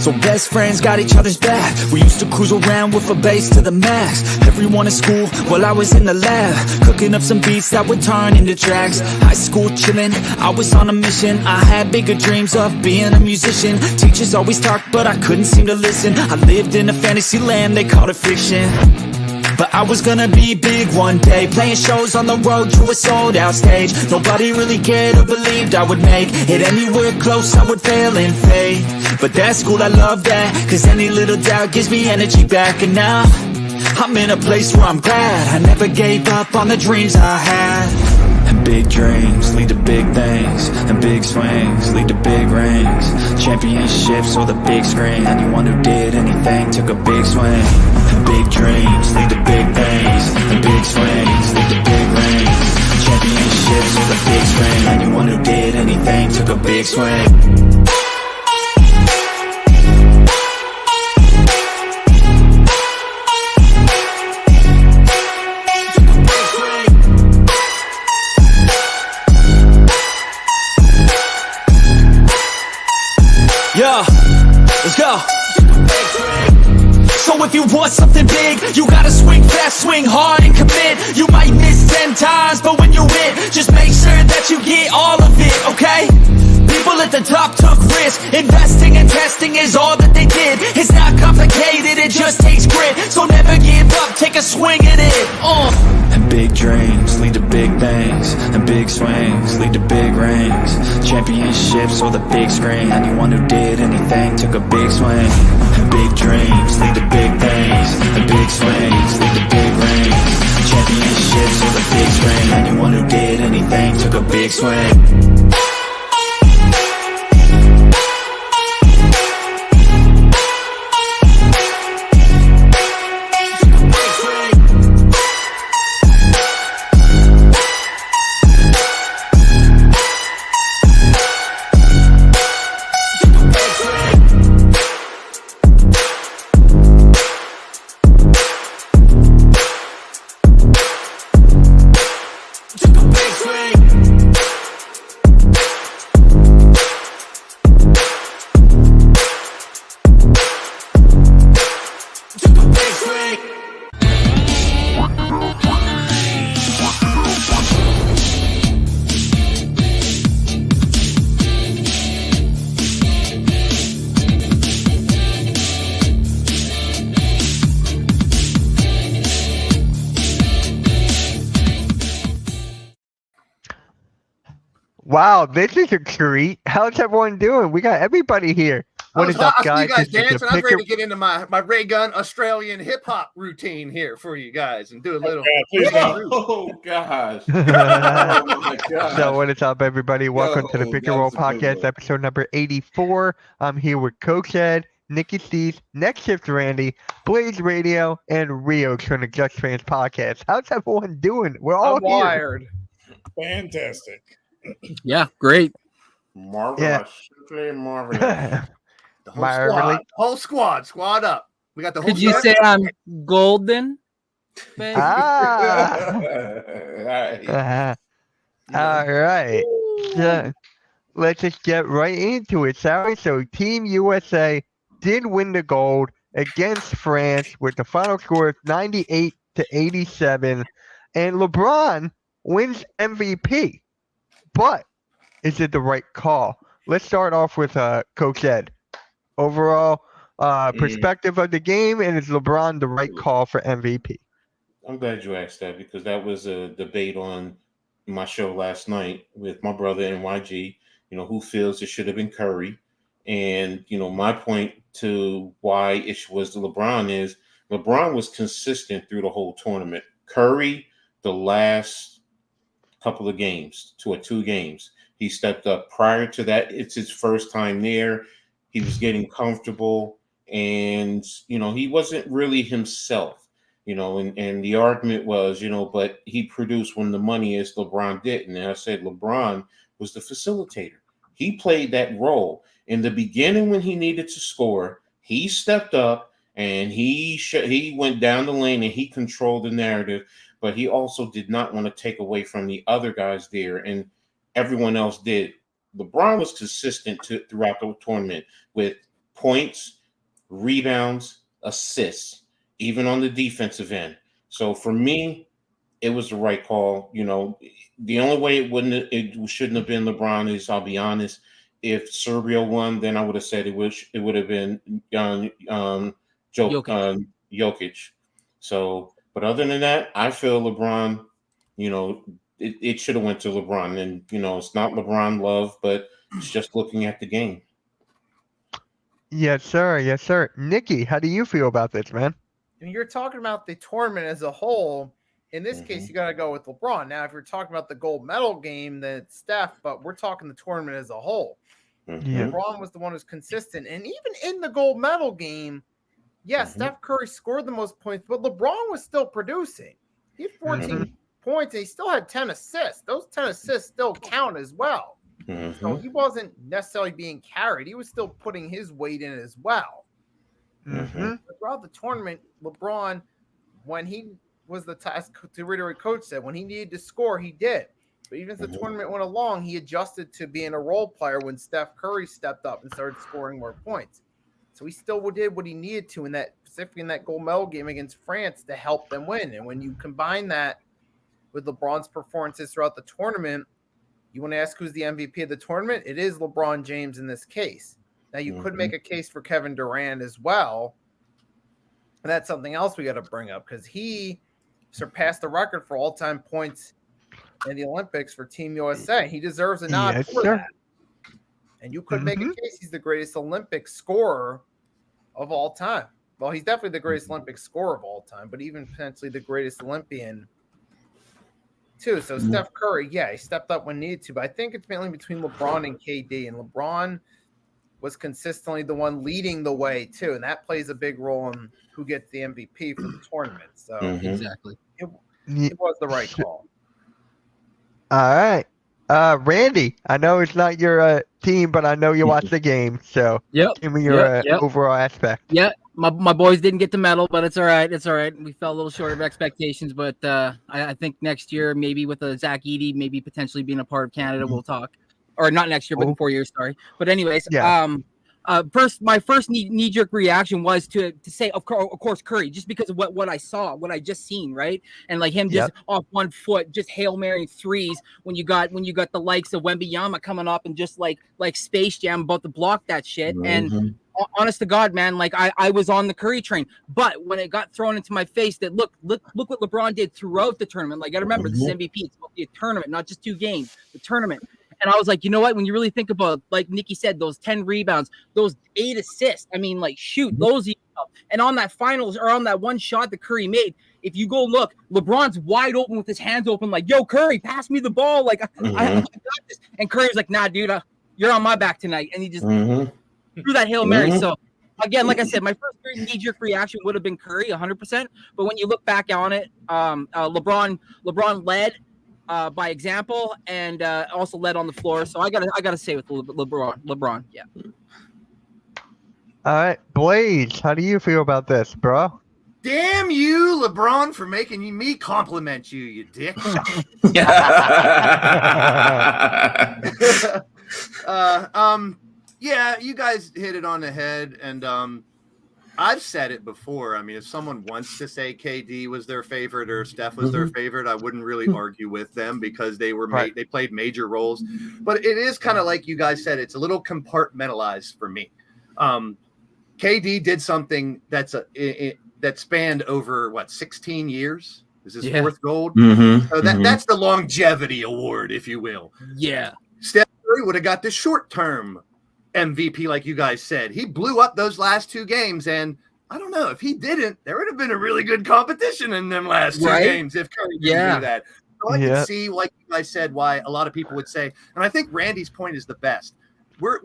So best friends got each other's back. We used to cruise around with a bass to the max. Everyone in school while I was in the lab, cooking up some beats that would turn into tracks. High school chillin', I was on a mission. I had bigger dreams of being a musician. Teachers always talked but I couldn't seem to listen. I lived in a fantasy land, they called it fiction. But I was gonna be big one day, playing shows on the road to a sold out stage. Nobody really cared or believed I would make it anywhere close, I would fail and fade. But that's cool, I love that, cause any little doubt gives me energy back. And now I'm in a place where I'm glad I never gave up on the dreams I had. And big dreams lead to big things, and big swings lead to big rings. Championships or the big screen, anyone who did anything took a big swing. And big dreams lead to big things, and big swings lead to big rings. Championships or the big screen, anyone who did anything took a big swing. Yeah, let's go. So if you want something big, you gotta swing fast, swing hard and commit. You might miss 10 times, but when you hit, just make sure that you get all of it, okay? People at the top took risks. Investing and testing is all that they did. It's not complicated, it just takes grit. So never give up, take a swing at it. And big dreams lead to big things, and big swings lead to big rings. Championships or the big screen, anyone who did anything took a big swing. And big dreams lead to big things, and big swings lead to big rings. Championships or the big screen, anyone who did anything took a big swing. Wow, this is a treat. How's everyone doing? We got everybody here. What is up, guys? You guys This is dancing. the I'm ready Picker- to get into my Ray Gun Australian hip hop routine here for you guys and do a little. Oh gosh! Oh my gosh! So what is up, everybody? Welcome to the Yo, Pick and Roll that's a good Podcast, one. episode number 84. I'm here with Coach Ed, Nikki Steves, Next Shift Randy, Blaze Radio, and Rio from the Just Fans Podcast. How's everyone doing? We're all I'm here. wired. Fantastic. Yeah, great. Marvelous, Yeah. simply marvelous. The whole Marvelous. squad up. We got the whole. Could you squad. say I'm golden? babe? Ah. Right. All right. So, let's just get right into it, Sally. So Team USA did win the gold against France with the final score of 98-87, and LeBron wins MVP. But is it the right call? Let's start off with Coach Ed. Overall perspective of the game, and is LeBron the right call for MVP? I'm glad you asked that because that was a debate on my show last night with my brother NYG. You know, who feels it should have been Curry. And, you know, my point to why it was LeBron is LeBron was consistent through the whole tournament. Curry, the last couple of games, 2 games, he stepped up. Prior to that, it's his first time there. He was getting comfortable and, you know, he wasn't really himself, you know, and the argument was, you know, but he produced when the money is, LeBron didn't. And I said LeBron was the facilitator. He played that role. In the beginning when he needed to score, he stepped up and he went down the lane and he controlled the narrative, but he also did not want to take away from the other guys there, and everyone else did. LeBron was consistent throughout the tournament with points, rebounds, assists, even on the defensive end. So for me, it was the right call. You know, the only way it shouldn't have been LeBron is, I'll be honest, if Serbia won, then I would have said it would have been Jokic. So, but other than that, I feel LeBron, you know, it should have went to LeBron. And, you know, it's not LeBron love, but it's just looking at the game. Yes, sir. Yes, sir. Nikki, how do you feel about this, man? And you're talking about the tournament as a whole. In this case, you got to go with LeBron. Now, if you're talking about the gold medal game, then it's Steph, but we're talking the tournament as a whole. Yeah. LeBron was the one who's consistent. And even in the gold medal game, yes, Steph Curry scored the most points, but LeBron was still producing. He had 14 points, and he still had 10 assists. Those 10 assists still count as well. So he wasn't necessarily being carried. He was still putting his weight in as well. But throughout the tournament, LeBron, when he was the task, to reiterate coach said, when he needed to score, he did. But even as the tournament went along, he adjusted to being a role player when Steph Curry stepped up and started scoring more points. So he still did what he needed to in that, specifically in that gold medal game against France, to help them win. And when you combine that with LeBron's performances throughout the tournament, you want to ask who's the MVP of the tournament? It is LeBron James in this case. Now, you could make a case for Kevin Durant as well. And that's something else we got to bring up, because he surpassed the record for all-time points in the Olympics for Team USA. He deserves a nod for that. And you could make a case he's the greatest Olympic scorer of all time. Well, he's definitely the greatest Olympic scorer of all time, but even potentially the greatest Olympian too. So Steph Curry, he stepped up when needed to, but I think it's mainly between LeBron and KD, and LeBron was consistently the one leading the way too, and that plays a big role in who gets the MVP for the tournament. So Exactly. it was the right call. All right. Randy, I know it's not your team, but I know you watch the game, so give me your overall aspect. Yeah, my boys didn't get the medal, but it's all right. It's all right. We fell a little short of expectations, but I think next year, maybe with a Zach Edey, maybe potentially being a part of Canada, we'll talk. Or not next year, but in 4 years, sorry. But anyways, my first knee-jerk reaction was to say, of course, Curry, just because of what I saw, what I just seen, right? And like him just off 1 foot, just Hail Mary threes when you got the likes of Wembanyama coming up and just like Space Jam about to block that shit. And honest to God, man, like I was on the Curry train, but when it got thrown into my face that look what LeBron did throughout the tournament. Like, I remember this is MVP, it's about the tournament, not just 2 games, the tournament. And I was like, you know what? When you really think about, like Nikki said, those 10 rebounds, those 8 assists, I mean, like, shoot, those. And on that finals, or on that one shot that Curry made, if you go look, LeBron's wide open with his hands open, like, yo, Curry, pass me the ball. Like, I got this. And Curry was like, nah, dude, you're on my back tonight. And he just threw that Hail Mary. So, again, like I said, my first knee-jerk reaction would have been Curry, 100%. But when you look back on it, LeBron led by example, and also led on the floor. So I gotta say with LeBron, yeah. All right, Blaze, how do you feel about this, bro? Damn you, LeBron, for making me compliment you, you dick. Yeah, you guys hit it on the head, and I've said it before. I mean, if someone wants to say KD was their favorite or Steph was their favorite, I wouldn't really argue with them, because they were they played major roles. But it is kind of like you guys said, it's a little compartmentalized for me. KD did something that spanned over 16 years. This is his 4th gold. So that's the longevity award, if you will. Yeah. Steph Curry would have got the short-term MVP, like you guys said. He blew up those last 2 games, and I don't know if he didn't, there would have been a really good competition in them last 2 games if Curry didn't do that. So I can see, like you guys said, why a lot of people would say, and I think Randy's point is the best. We're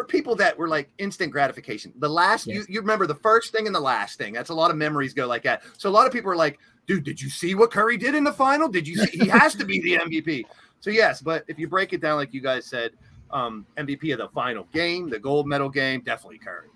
people that were like instant gratification. The last you remember the first thing and the last thing. That's a lot of memories go like that. So a lot of people are like, dude, did you see what Curry did in the final? Did you see? He has to be the MVP. So yes, but if you break it down like you guys said, MVP of the final game, the gold medal game, definitely Curry,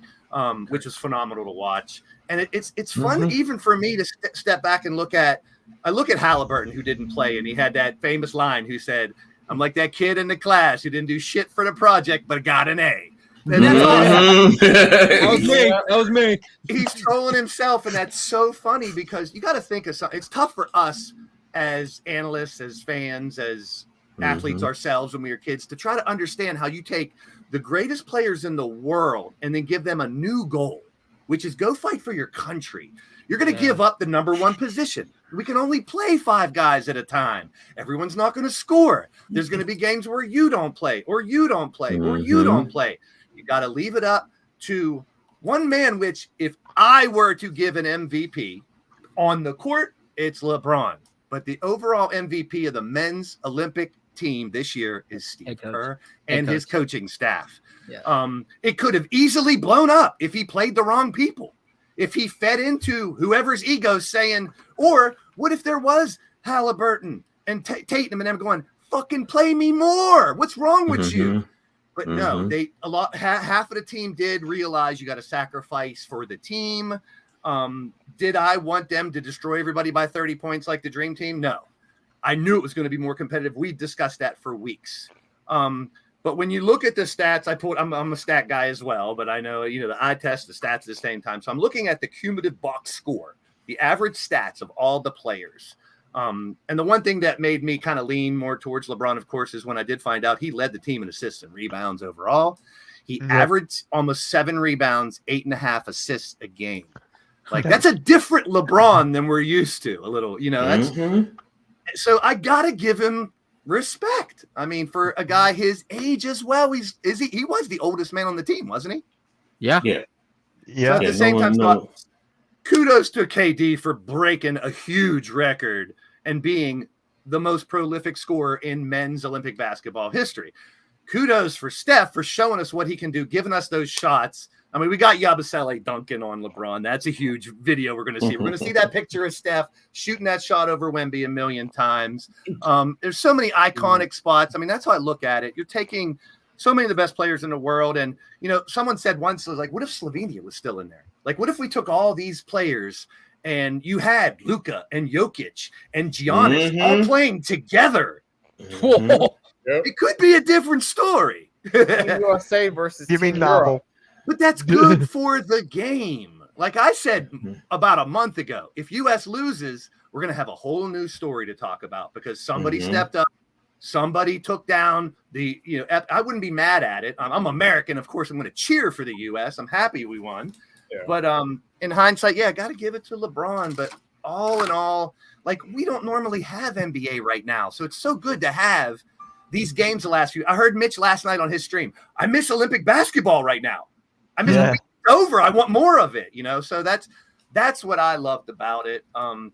which was phenomenal to watch. And it's fun even for me to step back and look at Halliburton, who didn't play, and he had that famous line who said, I'm like that kid in the class who didn't do shit for the project but got an A. And that's awesome. That was me. That was me. He's trolling himself, and that's so funny because you got to think of something. It's tough for us as analysts, as fans, as athletes ourselves when we were kids to try to understand how you take the greatest players in the world and then give them a new goal, which is go fight for your country. You're going to give up the number one position. We can only play 5 guys at a time. Everyone's not going to score. There's going to be games where you don't play, or you don't play, or you don't play. You got to leave it up to one man, which if I were to give an MVP on the court, it's LeBron. But the overall MVP of the men's Olympic team this year is Steve Kerr and his coaching staff. Yeah. It could have easily blown up if he played the wrong people. If he fed into whoever's ego saying, or what if there was Halliburton and Tatum and them going, fucking play me more. What's wrong with you? But no, half of the team did realize you got to sacrifice for the team. Did I want them to destroy everybody by 30 points like the Dream Team? No. I knew it was going to be more competitive. We discussed that for weeks. But when you look at the stats, I'm a stat guy as well, but I know, the eye test, the stats at the same time. So I'm looking at the cumulative box score, the average stats of all the players. And the one thing that made me kind of lean more towards LeBron, of course, is when I did find out he led the team in assists and rebounds overall. He averaged almost 7 rebounds, 8.5 assists a game. Like, that's a different LeBron than we're used to a little, that's so I got to give him respect. I mean, for a guy his age as well, he was the oldest man on the team, wasn't he? Yeah. So at the same time, kudos to KD for breaking a huge record and being the most prolific scorer in men's Olympic basketball history. Kudos for Steph for showing us what he can do, giving us those shots. I mean, we got Yabusele dunking on LeBron. That's a huge video we're going to see. We're going to see that picture of Steph shooting that shot over Wemby a million times. There's so many iconic spots. I mean, that's how I look at it. You're taking so many of the best players in the world. And, someone said once, like, what if Slovenia was still in there? Like, what if we took all these players and you had Luka and Jokic and Giannis all playing together? It could be a different story. USA versus You mean Team novel? Europe. But that's good for the game. Like I said about a month ago, if US loses, we're going to have a whole new story to talk about because somebody stepped up. Somebody took down I wouldn't be mad at it. I'm American. Of course, I'm going to cheer for the US. I'm happy we won. Yeah. But in hindsight, I got to give it to LeBron. But all in all, like, we don't normally have NBA right now. So it's so good to have these games the last few. I heard Mitch last night on his stream. I miss Olympic basketball right now. I miss it over. I want more of it, So that's what I loved about it. I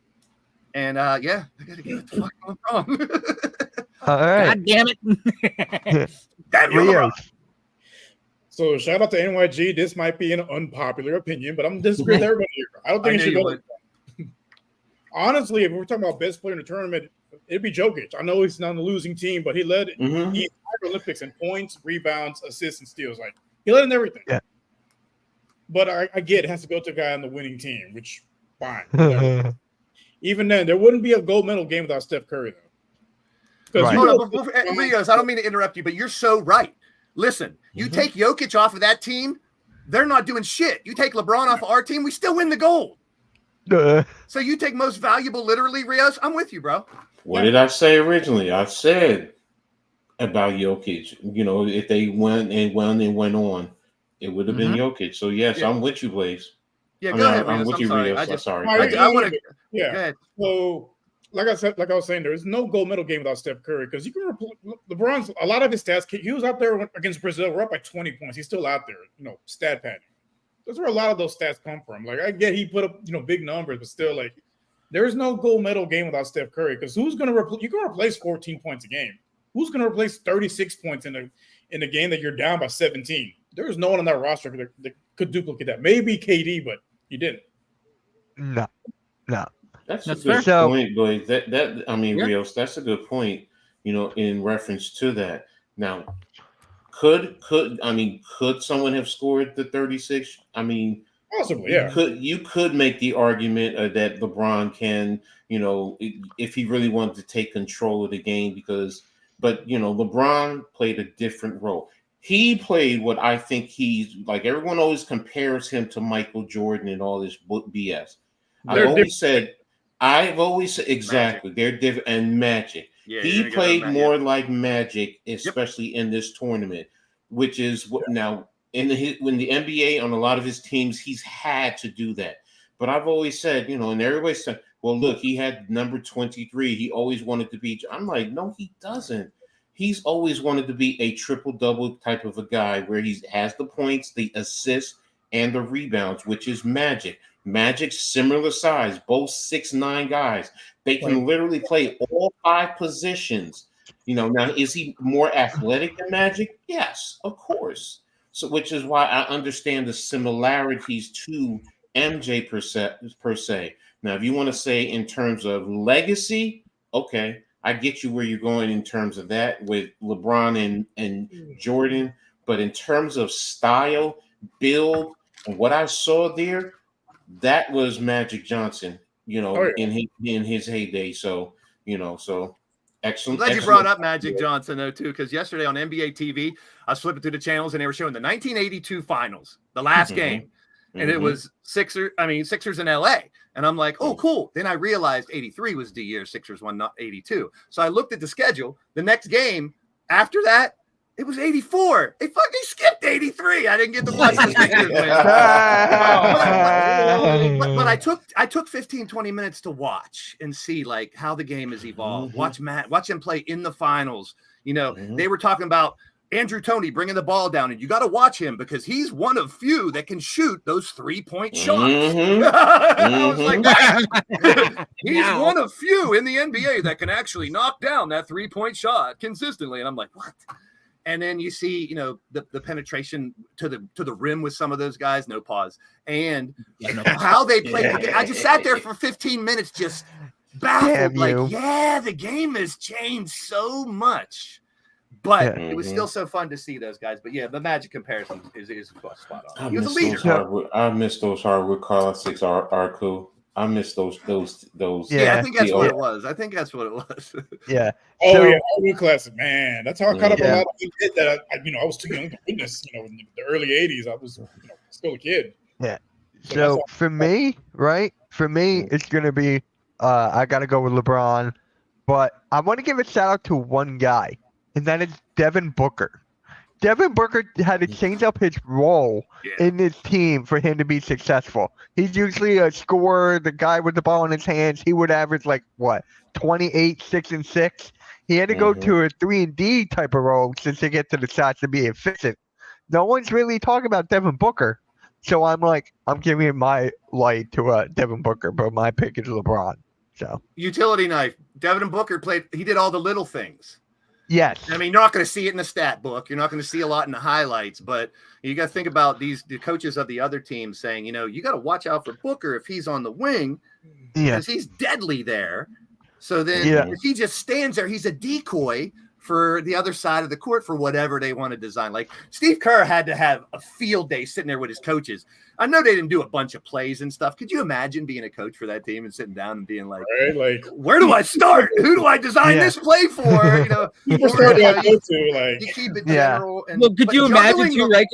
got to give it to fucking LeBron. All right. God damn it. Damn you, Leo. LeBron. So shout out to NYG. This might be an unpopular opinion, but I'm disagreeing with everybody here. I don't think it should go. Honestly, if we're talking about best player in the tournament, it'd be Jokic. I know he's not on the losing team, but he led the Olympics in points, rebounds, assists, and steals. Like, he led in everything. Yeah. But I get it has to go to a guy on the winning team, which fine. Even then, there wouldn't be a gold medal game without Steph Curry, though. Right. Rios, I don't mean to interrupt you, but you're so right. Listen, you take Jokic off of that team, they're not doing shit. You take LeBron off of our team, we still win the gold. So you take most valuable, literally, Rios. I'm with you, bro. What did I say originally? I said about Jokic, if they went on, it would have been Jokic. So yes, I'm with you, Blaze. Yeah, go ahead. I'm with you, sorry. Rios. I'm sorry. I want to. Yeah. Go ahead. So, like I was saying, there is no gold medal game without Steph Curry because you can LeBron's a lot of his stats. He was out there against Brazil. We're up by 20 points. He's still out there, stat padding. That's where a lot of those stats come from. Like, I get he put up, big numbers, but still, like, there is no gold medal game without Steph Curry because who's going to you can replace 14 points a game? Who's going to replace 36 points in a game that you're down by 17? There is no one on that roster that could duplicate that. Maybe KD, but he didn't. No. That's a fair. good point, Blaze. Rios, that's a good point, in reference to that. Now, could someone have scored the 36? I mean, possibly, yeah. You could make the argument that LeBron can, if he really wanted to take control of the game but LeBron played a different role. he played what I think he's like. Everyone always compares him to Michael Jordan and all this BS. I've always said exactly they're different and Magic. Yeah, He played more like Magic, especially in this tournament, which is what now when the NBA on a lot of his teams, he's had to do that. But I've always said, and everybody said, well, look, he had number 23. He always wanted to be. I'm like, no, he doesn't. He's always wanted to be a triple-double type of a guy where he has the points, the assists, and the rebounds, which is Magic. Magic, similar size, both 6'9" guys. They can literally play all 5 positions. Now, is he more athletic than Magic? Yes, of course. So, which is why I understand the similarities to MJ per se. Now, if you want to say in terms of legacy, okay, I get you where you're going in terms of that with LeBron and Jordan. But in terms of style, build, and what I saw there, that was Magic Johnson, in his heyday. So, so excellent. I'm glad you brought up Magic Johnson, though, too, because yesterday on NBA TV, I was flipping through the channels and they were showing the 1982 finals, the last game. And it was Sixers in LA. And I'm like, oh, cool. Then I realized 83 was the year Sixers won, not 82. So I looked at the schedule. The next game after that, it was 84. They fucking skipped 83. I didn't get to watch the Sixers win. But I took 15, 20 minutes to watch and see like how the game has evolved. Watch him play in the finals. They were talking about Andrew Toney bringing the ball down, and you got to watch him because he's one of few that can shoot those 3-point shots. I was like, he's one of few in the NBA that can actually knock down that 3-point shot consistently. And I'm like, what? And then you see, the penetration to the rim with some of those guys, no pause, and how they play. I just sat there for 15 minutes, just baffled. The game has changed so much. But it was still so fun to see those guys. But yeah, the Magic comparison is spot on. He was a leader. I miss those hardwood classics are cool. I miss those. Yeah, I think that's what it was. Yeah. Hardwood classic, man. That's how I caught up a lot of kids that I was too young to witness. In the early '80s, I was still a kid. Yeah. So for me, it's gonna be I gotta go with LeBron, but I want to give a shout out to one guy. And that is Devin Booker. Devin Booker had to change up his role in this team for him to be successful. He's usually a scorer, the guy with the ball in his hands. He would average 28, 6 and 6. He had to go to a 3-and-D type of role just to get to the shots to be efficient. No one's really talking about Devin Booker. So I'm giving my light to Devin Booker, but my pick is LeBron. So utility knife. Devin Booker he did all the little things. Yes. I mean, you're not going to see it in the stat book. You're not going to see a lot in the highlights, but you got to think about the coaches of the other teams saying, you got to watch out for Booker if he's on the wing because he's deadly there. So then if he just stands there, he's a decoy for the other side of the court for whatever they want to design. Like Steve Kerr had to have a field day sitting there with his coaches. I know they didn't do a bunch of plays and stuff. Could you imagine being a coach for that team and sitting down and being like, where do I start? Who do I design this play for? You keep it general. And, well, could you imagine too, right?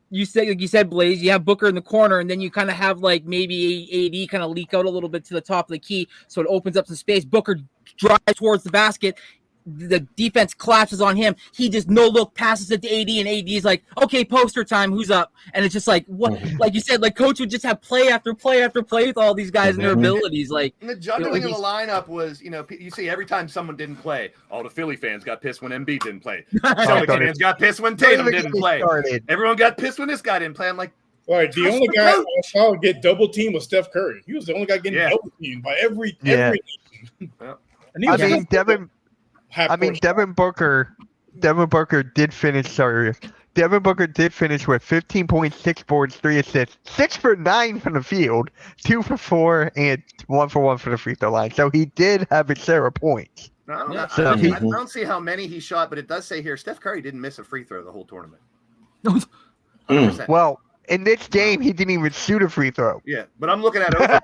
You said, Blaze, you have Booker in the corner, and then you kind of have maybe AD kind of leak out a little bit to the top of the key, so it opens up some space. Booker drives towards the basket. The defense collapses on him. He just no look passes it to AD, and AD is like, okay, poster time, who's up? And it's just like what, like you said, coach would just have play after play after play with all these guys and their abilities. And the juggling of the lineup was, you see every time someone didn't play, all the Philly fans got pissed when Embiid didn't play. Celtics fans got pissed when Tatum didn't play. Everyone got pissed when this guy didn't play. I'm like, the only guy I saw get double teamed was Steph Curry. He was the only guy getting double teamed by every team. Devin Booker did finish. Devin Booker did finish with 15.6 boards, 3 assists, 6 for 9 from the field, 2 for 4, and 1 for 1 for the free throw line. So he did have his share of points. I don't see how many he shot, but it does say here Steph Curry didn't miss a free throw the whole tournament. 100%. Well, In this game, he didn't even shoot a free throw. Yeah, but I'm looking at over.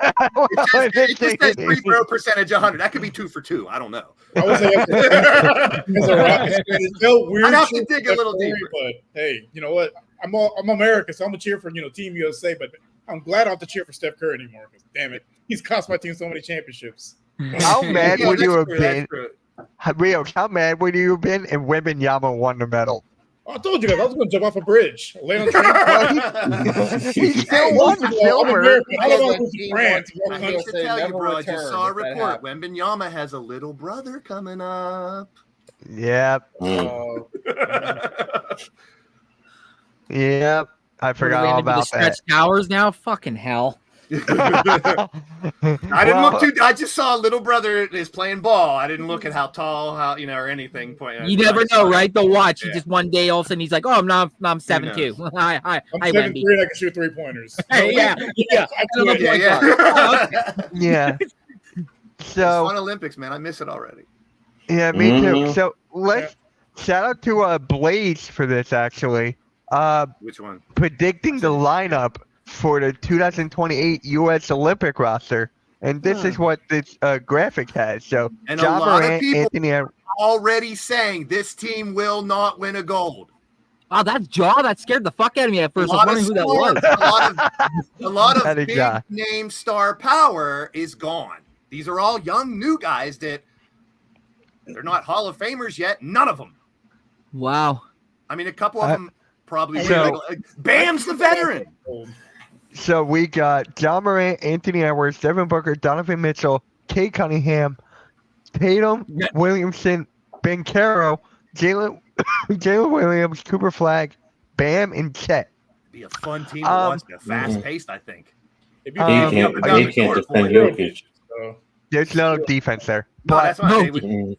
It just says free throw percentage 100. That could be 2 for 2. I don't know. I would say as a Rockets fan, it's still weird. I'd have to shit dig with a little Curry, deeper. But hey, you know what? I'm American, so I'm gonna cheer for Team USA. But I'm glad I don't have to cheer for Steph Curry anymore. Because damn it, he's cost my team so many championships. How mad would you have that's been? true. Rios, how mad would you have been if Wembanyama won the medal? I told you guys I was going to jump off a bridge, lay on the train. He still Hey, won the I'm silver. American. I don't know Yeah, who's he France. won. I I hate will to say tell you, never bro. I just return saw a if that report. happens. Wembanyama has a little brother coming up. Yep, Mm. yep. I forgot all about Stretch that. towers now. Fucking hell. I didn't look too. I just saw a little brother is playing ball. I didn't look at how tall, or anything. You never know, right? They'll watch. He Yeah. just one day all of a sudden he's like, "Oh, I'm 7'2". Hi, I'm Wemby. 7'3" and I can shoot 3-pointers. Hey, yeah. I quit. Yeah. Yeah. It's So fun Olympics, man. I miss it already. yeah, me too. Mhm. So let's shout out to Blaze for this actually. Which one? Predicting the lineup for the 2028 U.S. Olympic roster, and this is what this graphic has. So And a Ja lot of Morant, people- Anthony. Already saying this team will not win a gold. Oh, that jaw that scared the fuck out of me at A first. I was lot wondering who that was. a lot of That is big Ja. name star power is gone. These are all young new guys that they're not Hall of Famers yet. None of them. Wow. I mean, a couple of them probably. So- Bam's the veteran. So we got John Morant, Anthony Edwards, Devin Booker, Donovan Mitchell, Kate Cunningham, Tatum, Yeah. Williamson, Ben Caro, Jalen Williams, Cooper Flag, Bam, and Chet. Be a fun team to Um, watch. They're fast paced, I think. It'd be Um, He fun. can't, up and down he the can't court defend for you. Jokic. So, There's no defense there. No, But that's why no. they would. Mm.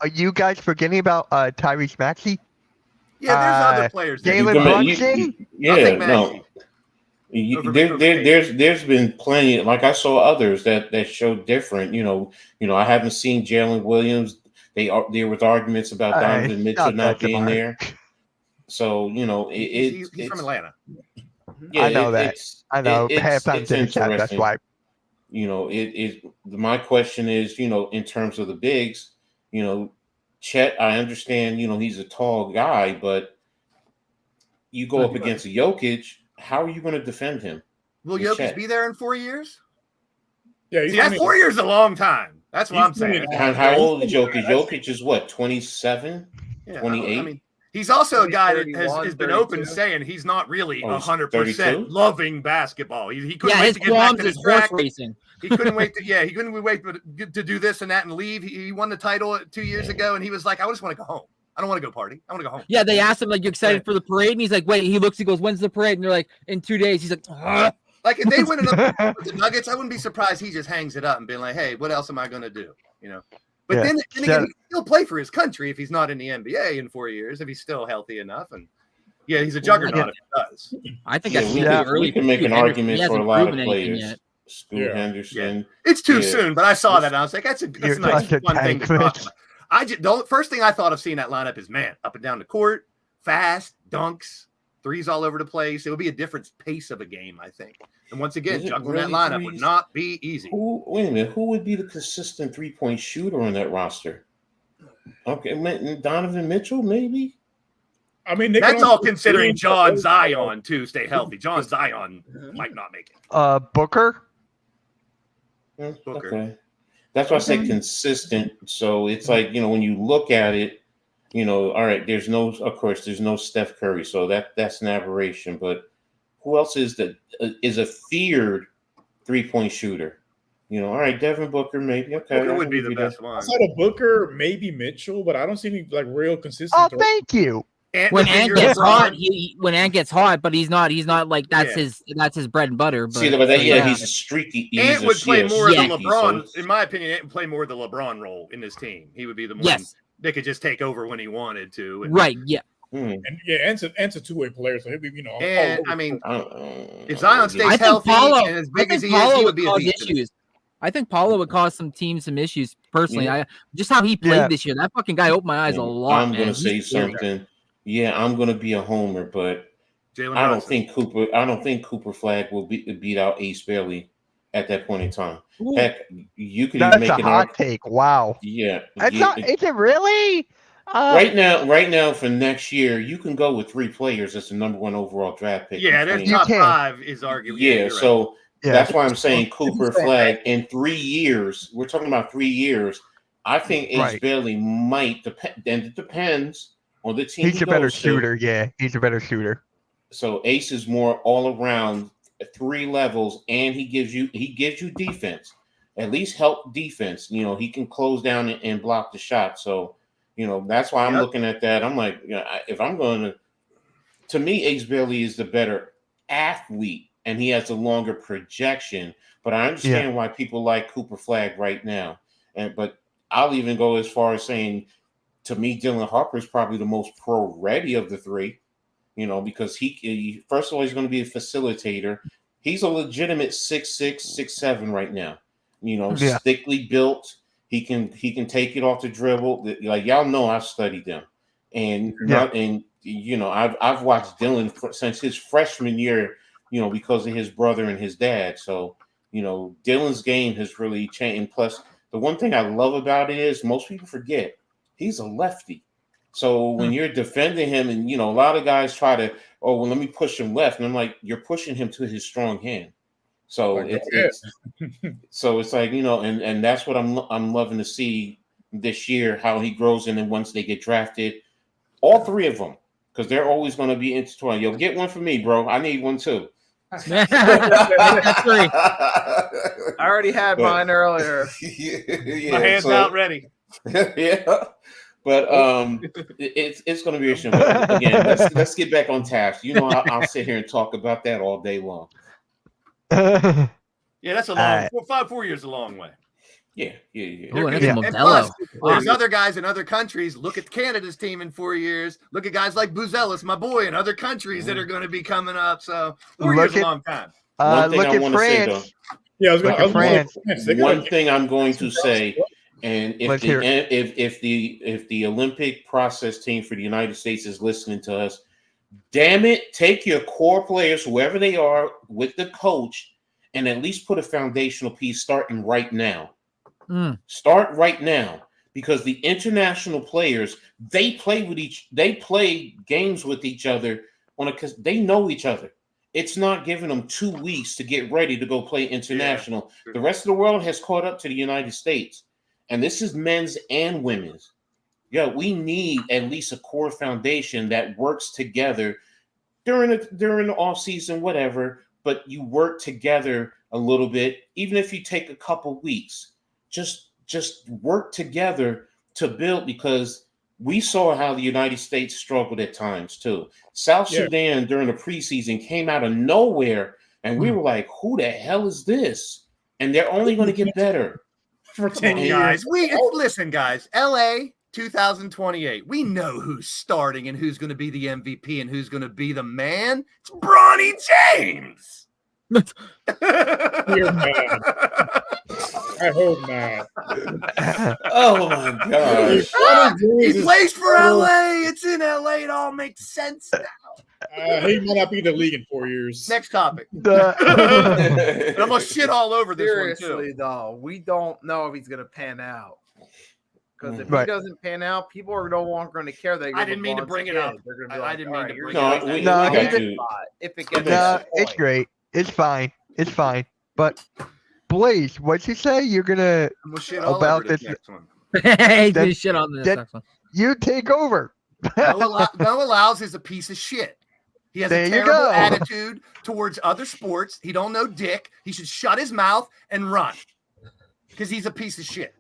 are you guys forgetting about Tyrese Maxey? Yeah, there's other players. there. Jalen You gonna- Brunson? yeah, Nothing no. Maxey. You- Over there, Big there, State. there's been plenty. Like I saw others that show different. I haven't seen Jalen Williams. There was arguments about All right, Donovan Mitchell stop not that, being Jamar. there. So He's it's from Atlanta. yeah, I know that. It's, I know. it's Halftime's in the chat, that's interesting. why. My question is, in terms of the bigs, Chet, I understand, he's a tall guy, but you go up against a Jokic, how are you going to defend him? Will With Jokic Chet. be there in 4 years? yeah, he's See, that's 20 4 years is a long time. That's what He's I'm saying. 20. How old is Jokic? Jokic is what, 27? Yeah, 28? I mean, he's also a guy that 31, has been open 32. saying he's not really Oh, he's 100% 32? loving basketball. He couldn't Yeah, wait his to get back qualms to the is horse track. racing. He couldn't wait to do this and that and leave. He won the title 2 years ago, and he was like, I just want to go home. I don't want to go party. I want to go home. Yeah, they asked him like, "You excited for the parade?" And he's like, "Wait." He looks. He goes, "When's the parade?" And they're like, "In 2 days." He's like, "Ugh." Like if they win another with the Nuggets, I wouldn't be surprised he just hangs it up and being like, hey, what else am I going to do? But Yeah. then So- again, he can still play for his country if he's not in the NBA in 4 years, if he's still healthy enough. And yeah, he's a juggernaut if he does. I think Yeah, that's we, too can, early. we can make an Henderson. argument He for a hasn't lot of proven anything players. yet. Scoot Yeah. Henderson. It's too Yeah. soon, but I saw that and I was like, that's a You're nice such a fun thing to tank, talk Mitch. about. The first thing I thought of seeing that lineup is, man, up and down the court, fast, dunks, threes all over the place. It would be a different pace of a game, I think. And once again, Is it juggling really that lineup would threes? not be easy. Wait a minute. Who would be the consistent 3-point shooter on that roster? Okay, Donovan Mitchell, maybe? I mean, they can That's all also- considering John Zion, too, stay healthy. John Zion might not make it. Booker? Booker. Okay. That's why I say consistent. So it's like, when you look at it, all right, there's no Steph Curry. So that's an aberration. But who else is a feared 3-point shooter? All right, Devin Booker, maybe. Okay. Booker I would can be give the you that. best one. Outside of Booker, maybe Mitchell, but I don't see any like real consistent. Oh, threat. thank you. And When the Ant bigger gets LeBron- hot, when Ant gets hot, but he's not like that's Yeah. his bread and butter. But, See, but he's a streaky. Ant would play more yeah. of the LeBron. So In my opinion, Ant would play more of the LeBron role in this team. He would be the one Yes, they could just take over when he wanted to. And, right, yeah. And yeah, Ant's a two-way player, so he'll be all And over I mean, if if Zion stays I think healthy Paulo, and as I big think as he Paulo is, he would would be a cause beast. issues. I think Paulo would cause some teams some issues personally. Yeah. I just how he played Yeah. this year. That fucking guy opened my eyes a lot. I'm man. going to say He's scary. something. Yeah, I'm going to be a homer, but Jalen I don't Brunson. think Cooper Flag will beat out Ace Bailey at that point in time. Ooh. Heck, you could even That's make a an hot take. Wow. yeah. It's not. Is it really? Right now for next year, you can go with 3 players as the number 1 overall draft pick. Yeah, their between- top can. 5 is arguable. Yeah, you're right. so Yeah. that's why I'm saying Cooper Strong Flag draft. in 3 years. We're talking about 3 years. I think Ace Right. Bailey might depend, and it depends on the team. He's he a better goes to. shooter. Yeah, he's a better shooter. So Ace is more all around 3 levels, and he gives you defense, at least help defense. You know, he can close down and block the shot. So, you know, that's why I'm Yep. looking at that. I'm like, you know, if I'm going to me, Ace Bailey is the better athlete, and he has a longer projection. But I understand why people like Cooper Flag right now. But I'll even go as far as saying, to me, Dylan Harper is probably the most pro ready of the 3. You know, because he first of all, he's going to be a facilitator. He's a legitimate 6'6", 6'7" right now. You know, thickly built. He can take it off the dribble. Like y'all know, I've studied them, and you know, I've watched Dylan since his freshman year. You know, because of his brother and his dad. So you know, Dylan's game has really changed. And plus, the one thing I love about it is most people forget he's a lefty. So when you're defending him, and you know, a lot of guys try to, oh, well, let me push him left, and I'm like, you're pushing him to his strong hand. So it's like, you know, and that's what I'm loving to see this year, how he grows in, and once they get drafted, all 3 of them, because they're always going to be intertwined. Yo, get one for me, bro. I need one too. That's 3. I already had mine earlier. Yeah, My hand's out ready. Yeah. But it's going to be interesting. But again, let's get back on task. You know, I'll sit here and talk about that all day long. Yeah, that's a long 4 years, a long way. Yeah. Ooh, that's Yeah. a And Modelo. plus, there's other guys in other countries. Look at Canada's team in 4 years. Look at guys like Buzelis, my boy, in other countries that are going to be coming up. So 4 years is a long time. One thing Look I at want to say, France. though. Yeah, I was going Look at France. One thing I'm going to say, and if the Olympic process team for the United States is listening to us, damn it, take your core players, whoever they are, with the coach, and at least put a foundational piece starting right now. Start right now, because the international players, they play games with each other because they know each other. It's not giving them 2 weeks to get ready to go play international. Yeah. The rest of the world has caught up to the United States, and this is men's and women's. Yeah, we need at least a core foundation that works together during the off season, whatever. But you work together a little bit, even if you take a couple weeks. Just work together to build, because we saw how the United States struggled at times too. South Sudan during the preseason came out of nowhere, and we were like, "Who the hell is this?" And they're only going to get better for 10 years. Guys, listen, guys. LA 2028. We know who's starting and who's going to be the MVP and who's going to be the man. It's Bronny James. You're mad. I hope not. Oh my gosh. He plays for LA. It's in LA. It all makes sense now. He might not be in the league in 4 years. Next topic. I'm gonna shit all over this Seriously, one too. though, we don't know if he's going to pan out. Because if Right. he doesn't pan out, people are no longer going to care. That I didn't mean to bring it up. They're going to be I like, didn't "All mean right, to you're bring gonna it up. be No, on we the got to. spot if it gets No, to it's point." great. It's fine. It's fine. But Blaze, what'd you say? You're gonna I'm gonna shit all About over this this- next one. Hey, That- good shit on this. that- next one. you take over. Noah Lyles is a piece of shit. He has There a you terrible go. attitude towards other sports. He don't know dick. He should shut his mouth and run, because he's a piece of shit.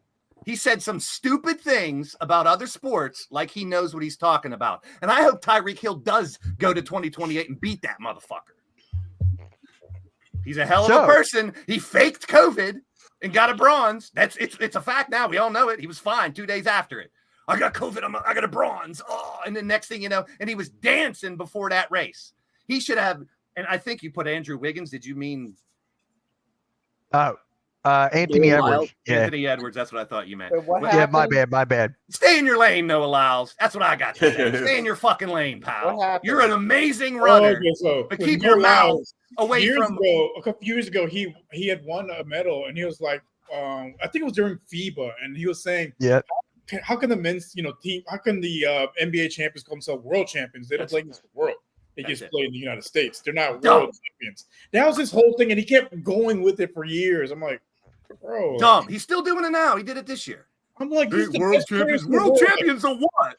He said some stupid things about other sports like he knows what he's talking about. And I hope Tyreek Hill does go to 2028 and beat that motherfucker. He's a hell of a person. He faked COVID and got a bronze. It's a fact now. We all know it. He was fine 2 days after it. I got COVID. I got a bronze. Oh, and the next thing you know, and he was dancing before that race. He should have. And I think you put Andrew Wiggins. Did you mean? Anthony Noah Edwards. Lyles. Yeah. Anthony Edwards. That's what I thought you meant. Wait, what Well, Yeah, my happened? bad. Stay in your lane, Noah Lyles. That's what I got to say. Stay in your fucking lane, pal. What happened? You're an amazing Oh, runner, okay, so but with keep Noah your mouth Lyles, away from. a couple years ago, he had won a medal, and he was like, I think it was during FIBA, and he was saying, Yeah. how can the men's team? How can the NBA champions call themselves world champions? They don't play against the world. They That's just it. play in the United States. They're not Dumb. world champions. That was his whole thing, and he kept going with it for years. I'm like, bro, Dumb. He's still doing it now. He did it this year. I'm like, he's the World best player champions. in the World world. champions of what?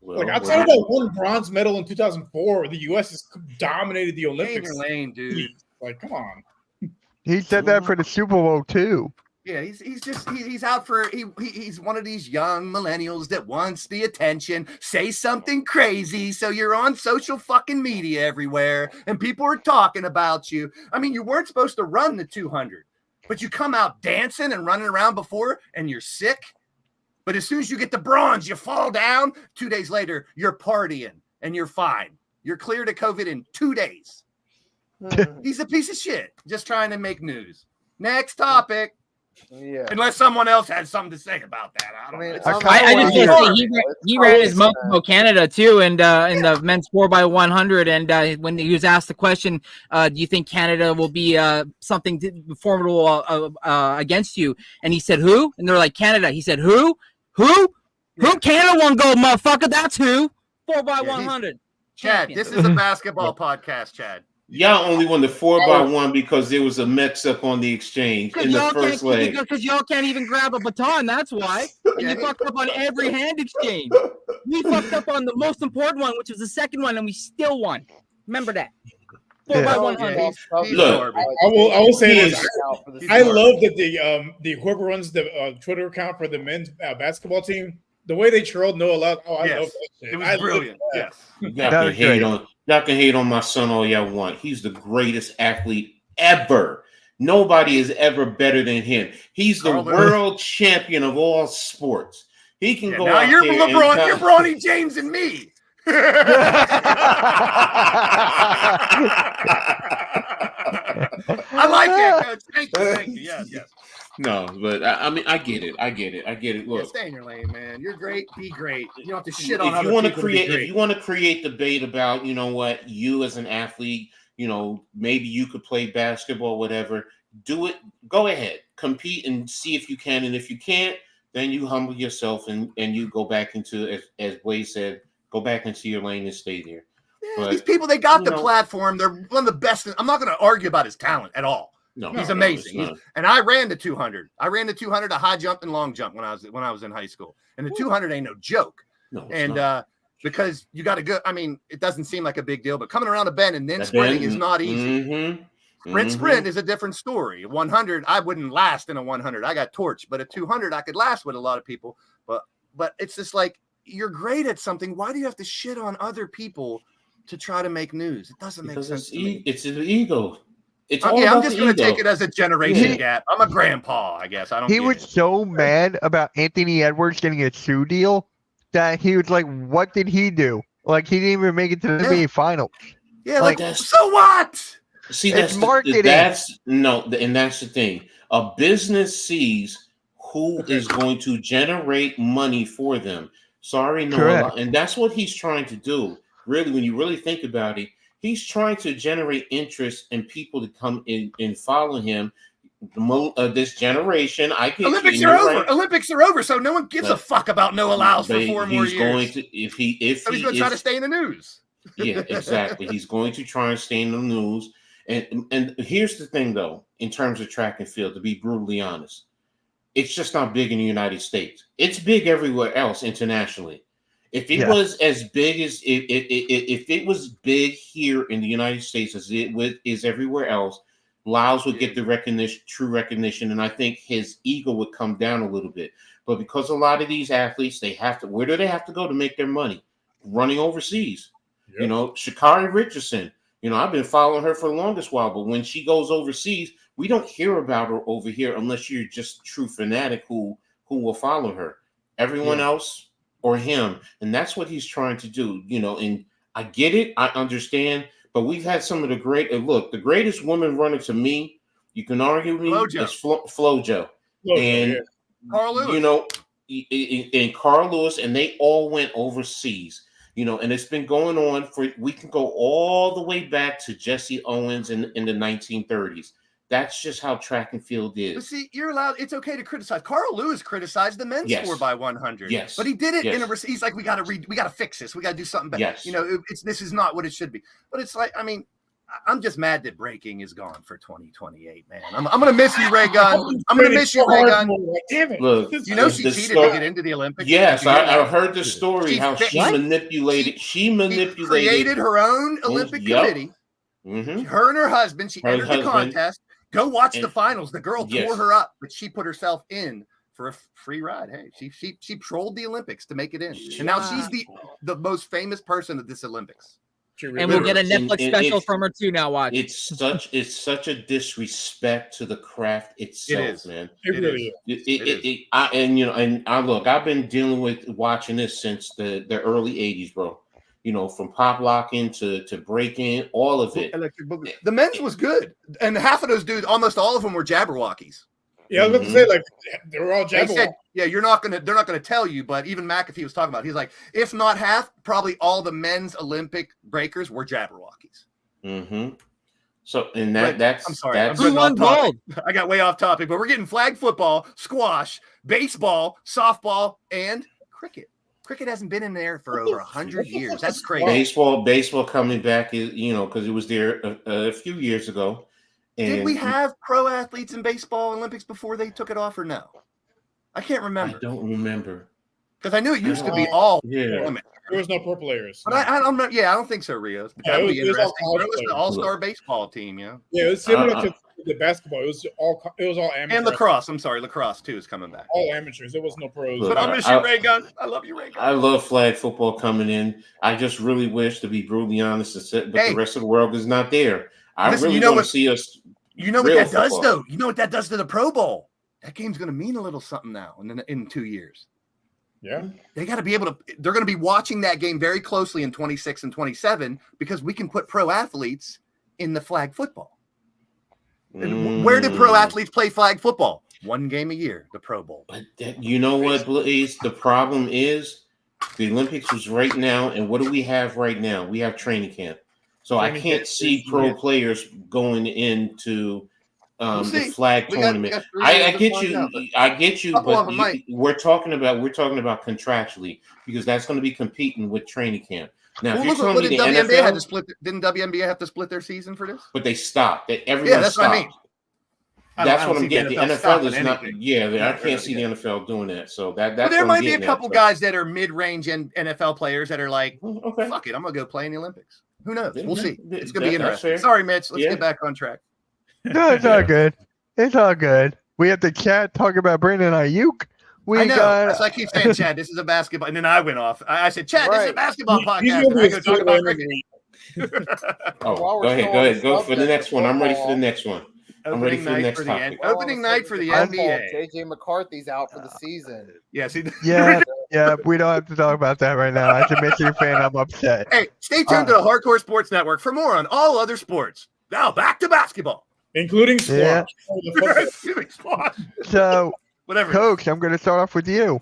Well, Like outside of that one bronze medal in 2004, the U.S. has dominated the Stay in Olympics. your lane, dude. Like, come on. He said that for the Super Bowl too. Yeah, he's out for he's one of these young millennials that wants the attention. Say something crazy so you're on social fucking media everywhere and people are talking about you. I mean, you weren't supposed to run the 200, but you come out dancing and running around before and you're sick. But as soon as you get the bronze, you fall down. 2 days later, you're partying and you're fine. You're cleared of COVID in 2 days. He's a piece of shit, just trying to make news. Next topic. Yeah. Unless someone else has something to say about that. I don't I mean, know. It's- I'm I not just worried. want to say he ran his It's mouth about Canada too, and in the men's 4x100. And when he was asked the question, do you think Canada will be something formidable against you? And he said, who? And they're like, Canada. He said, who? Who? Canada won gold, motherfucker. That's who. 4x100. Chad, this is a basketball podcast, Chad. Y'all only won the 4x1 because there was a mix up on the exchange in the first leg. Because y'all can't even grab a baton. That's why. And you fucked up on every hand exchange. We fucked up on the most important one, which was the second one, and we still won. Remember that. 4x100. Look, I will say this. I He's love that the whoever runs the Twitter account for the men's basketball team, the way they trolled Noah Lyles. Oh, I Yes. love that shit. It was I love brilliant. that. Yes. Y'all can hate on my son all y'all want. He's the greatest athlete ever. Nobody is ever better than him. He's the Carl Lewis. world champion of all sports. He can Yeah, go now out you're there and LeBron. You're Bronny James and me. I like it. Coach. Thank you. Yes. No, but I mean, I get it. Yeah, Look, stay in your lane, man. You're great. Be great. You don't have to shit on if other you want to people be create, great. if you want to create debate about, you know what, you as an athlete, you know, maybe you could play basketball, whatever. Do it. Go ahead, compete and see if you can. And if you can't, then you humble yourself and you go back into, as Wade said, go back into your lane and stay there. Yeah, But, these people, they got you the know- platform. They're one of the best. I'm not going to argue about his talent at all. No, He's no, amazing. it's not. And I ran the 200. I ran the 200, a high jump and long jump when I was in high school. And the 200 ain't no joke. No, it's And not. because you got to go. I mean, it doesn't seem like a big deal, but coming around a bend and then That sprinting bend, is not easy. Sprint is a different story. 100, I wouldn't last in a 100. I got torched, but a 200, I could last with a lot of people. But it's just like, you're great at something. Why do you have to shit on other people to try to make news? It doesn't make Because sense to me. it's an ego. It's all I'm about just the going to ego. take it as a generation He- gap. I'm a grandpa, I guess. I don't. He get was it. so mad about Anthony Edwards getting a shoe deal that he was like, "What did he do? Like he didn't even make it to the Yeah. NBA Finals." Yeah, like- like so what? See, It's that's marketing. And that's the thing. A business sees who is going to generate money for them. Sorry, no, Correct. and that's what he's trying to do. Really, when you really think about it, he's trying to generate interest and people to come in and follow him. This generation, I get Olympics you, are and you're over. right. Olympics are over, so no one gives a But- fuck about Noah Lyles for But 4 more he's years. going to if so he's he going to try to is stay in the news. yeah, exactly. He's going to try and stay in the news. And here's the thing, though, in terms of track and field, to be brutally honest, it's just not big in the United States. It's big everywhere else internationally. If it Yeah. was as big as if it was big here in the United States as it is everywhere else, Lyles would get the recognition, true recognition, and I think his ego would come down a little bit. But because a lot of these athletes, they have to. Where do they have to go to make their money? Running overseas. You know, Sha'Carri Richardson. You know, I've been following her for the longest while, but when she goes overseas, we don't hear about her over here unless you're just a true fanatic who will follow her. Everyone else or him, and that's what he's trying to do. You know, and I get it, I understand, but we've had some of the great. Look, the greatest woman runner to me, You can argue with me. Flojo. It's Flojo. Look, And yeah. Carl Lewis. you know, and Carl Lewis, and they all went overseas. You know, and it's been going on we can go all the way back to Jesse Owens in the 1930s. That's just how track and field But is. see, you're allowed. It's okay to criticize. Carl Lewis criticized the men's Yes. 4x100. Yes. but he did it in a. Yes. He's like, we got to fix this. We got to do something better. Yes. You know, this is not what it should be. But it's like, I mean, I'm just mad that breaking is gone for 2028, man. I'm gonna miss you, Ray Gunn. I'm gonna miss you, Ray Gunn. Like, damn it. Look, You know, the she cheated story- to get into the Olympics. Yes, Did you hear I that? heard the story. She How fit- she What? manipulated. She manipulated. Created her own Olympic Yup. committee. Mhm. Her and her husband. She Her entered the husband. contest. Go watch the And- finals. The girl Yes. tore her up, but she put herself in for a free ride. Hey, she trolled the Olympics to make it in, and now she's the most famous person at this Olympics. And we'll get a And- Netflix and special it's- from her too. Now watch. It's such a disrespect to the craft itself, is. man. It It really is. is. I've been dealing with watching this since the early 80s, bro. You know, from pop locking to breaking, all of it. Electric Boogaloo. The men's was good, and half of those dudes, almost all of them, were Jabberwockies. Yeah, I was about to say, like, they were all They said, Jabberwock. "Yeah, they're not gonna tell you." But even McAfee was talking about. He's like, if not half, probably all the men's Olympic breakers were Jabberwockies. Mm-hmm. So, and But that's I'm sorry, That's, I'm Who won off topic. gold? I got way off topic, but we're getting flag football, squash, baseball, softball, and cricket. Cricket hasn't been in there for over 100 years. That's crazy. baseball coming back is because it was there a few years ago. And Did we have pro athletes in baseball Olympics before they took it off, or no? I can't I remember don't remember. because I knew it used to be all Yeah. women. There was no pro players. But I don't know. Yeah, I don't think so, Rios. But Yeah, that it would be was all interesting. college It was the players. all-star baseball team, yeah. Yeah, it was similar Uh-uh. to the basketball. It was all amateurs. And lacrosse. I'm sorry, lacrosse too is coming back. All amateurs. There was no pros. Look, But I miss you, Ray Gunn. I love you, Ray Gunn. I love flag football coming in. I just really wish, to be brutally honest, but Hey. the rest of the world is not there. I Listen, really you know want what- to see us. You know what real that does, football. though? You know what that does to the Pro Bowl? That game's going to mean a little something now in 2 years. Yeah. They got to be able to, they're going to be watching that game very closely in 26 and 27 because we can put pro athletes in the flag football. And where do pro athletes play flag football? One game a year, the Pro Bowl. But you know what, Blaze? The problem is the Olympics was right now, and what do we have right now? We have training camp. So I Training can't camp see is- pro yeah. players going into We'll the see. flag We got tournament. 3 I days to get find you. out, but I get you, couple of but them might. we're talking about contractually because that's going to be competing with training camp. Now, Well, if you're look, telling what me did the WNBA NFL, have to split? Didn't WNBA have to split their season for this? but they stopped. Everyone that's what stopped. I mean. That's what I'm see getting. The NFL stopping is not. anything. Yeah, I Yeah, can't see the NFL doing that. So that's. But there what I'm might be a getting at, couple so- guys that are mid-range NFL players that are like, Okay. fuck it, I'm gonna go play in the Olympics. Who knows? Yeah, We'll see. yeah, It's gonna be that's interesting. fair. Sorry, Mitch. Let's Yeah. get back on track. No, it's all good. It's all good. We have the chat talking about Brandon Ayuk. We I know. got So I keep saying, Chad, this is a basketball. And then I went off. I said, Chad, this is a Right. basketball He's podcast. gonna And be I a go talk still about in the cricket. league. Oh, While we're go ahead. still Go on ahead. the Go for the subject next of one. I'm ready for the football, next one. I'm ready Opening for the night next for the topic. opening night for the Football, NBA. JJ McCarthy's out for the season. Yeah, see, yeah, yeah. We don't have to talk about that right now. As a Michigan fan, I'm upset. hey, stay tuned to the Hardcore Sports Network for more on all other sports. Now back to basketball. Including squash. Yeah. Oh, the fuck- Excuse me, squash. So, Whatever. Coach, I'm going to start off with you.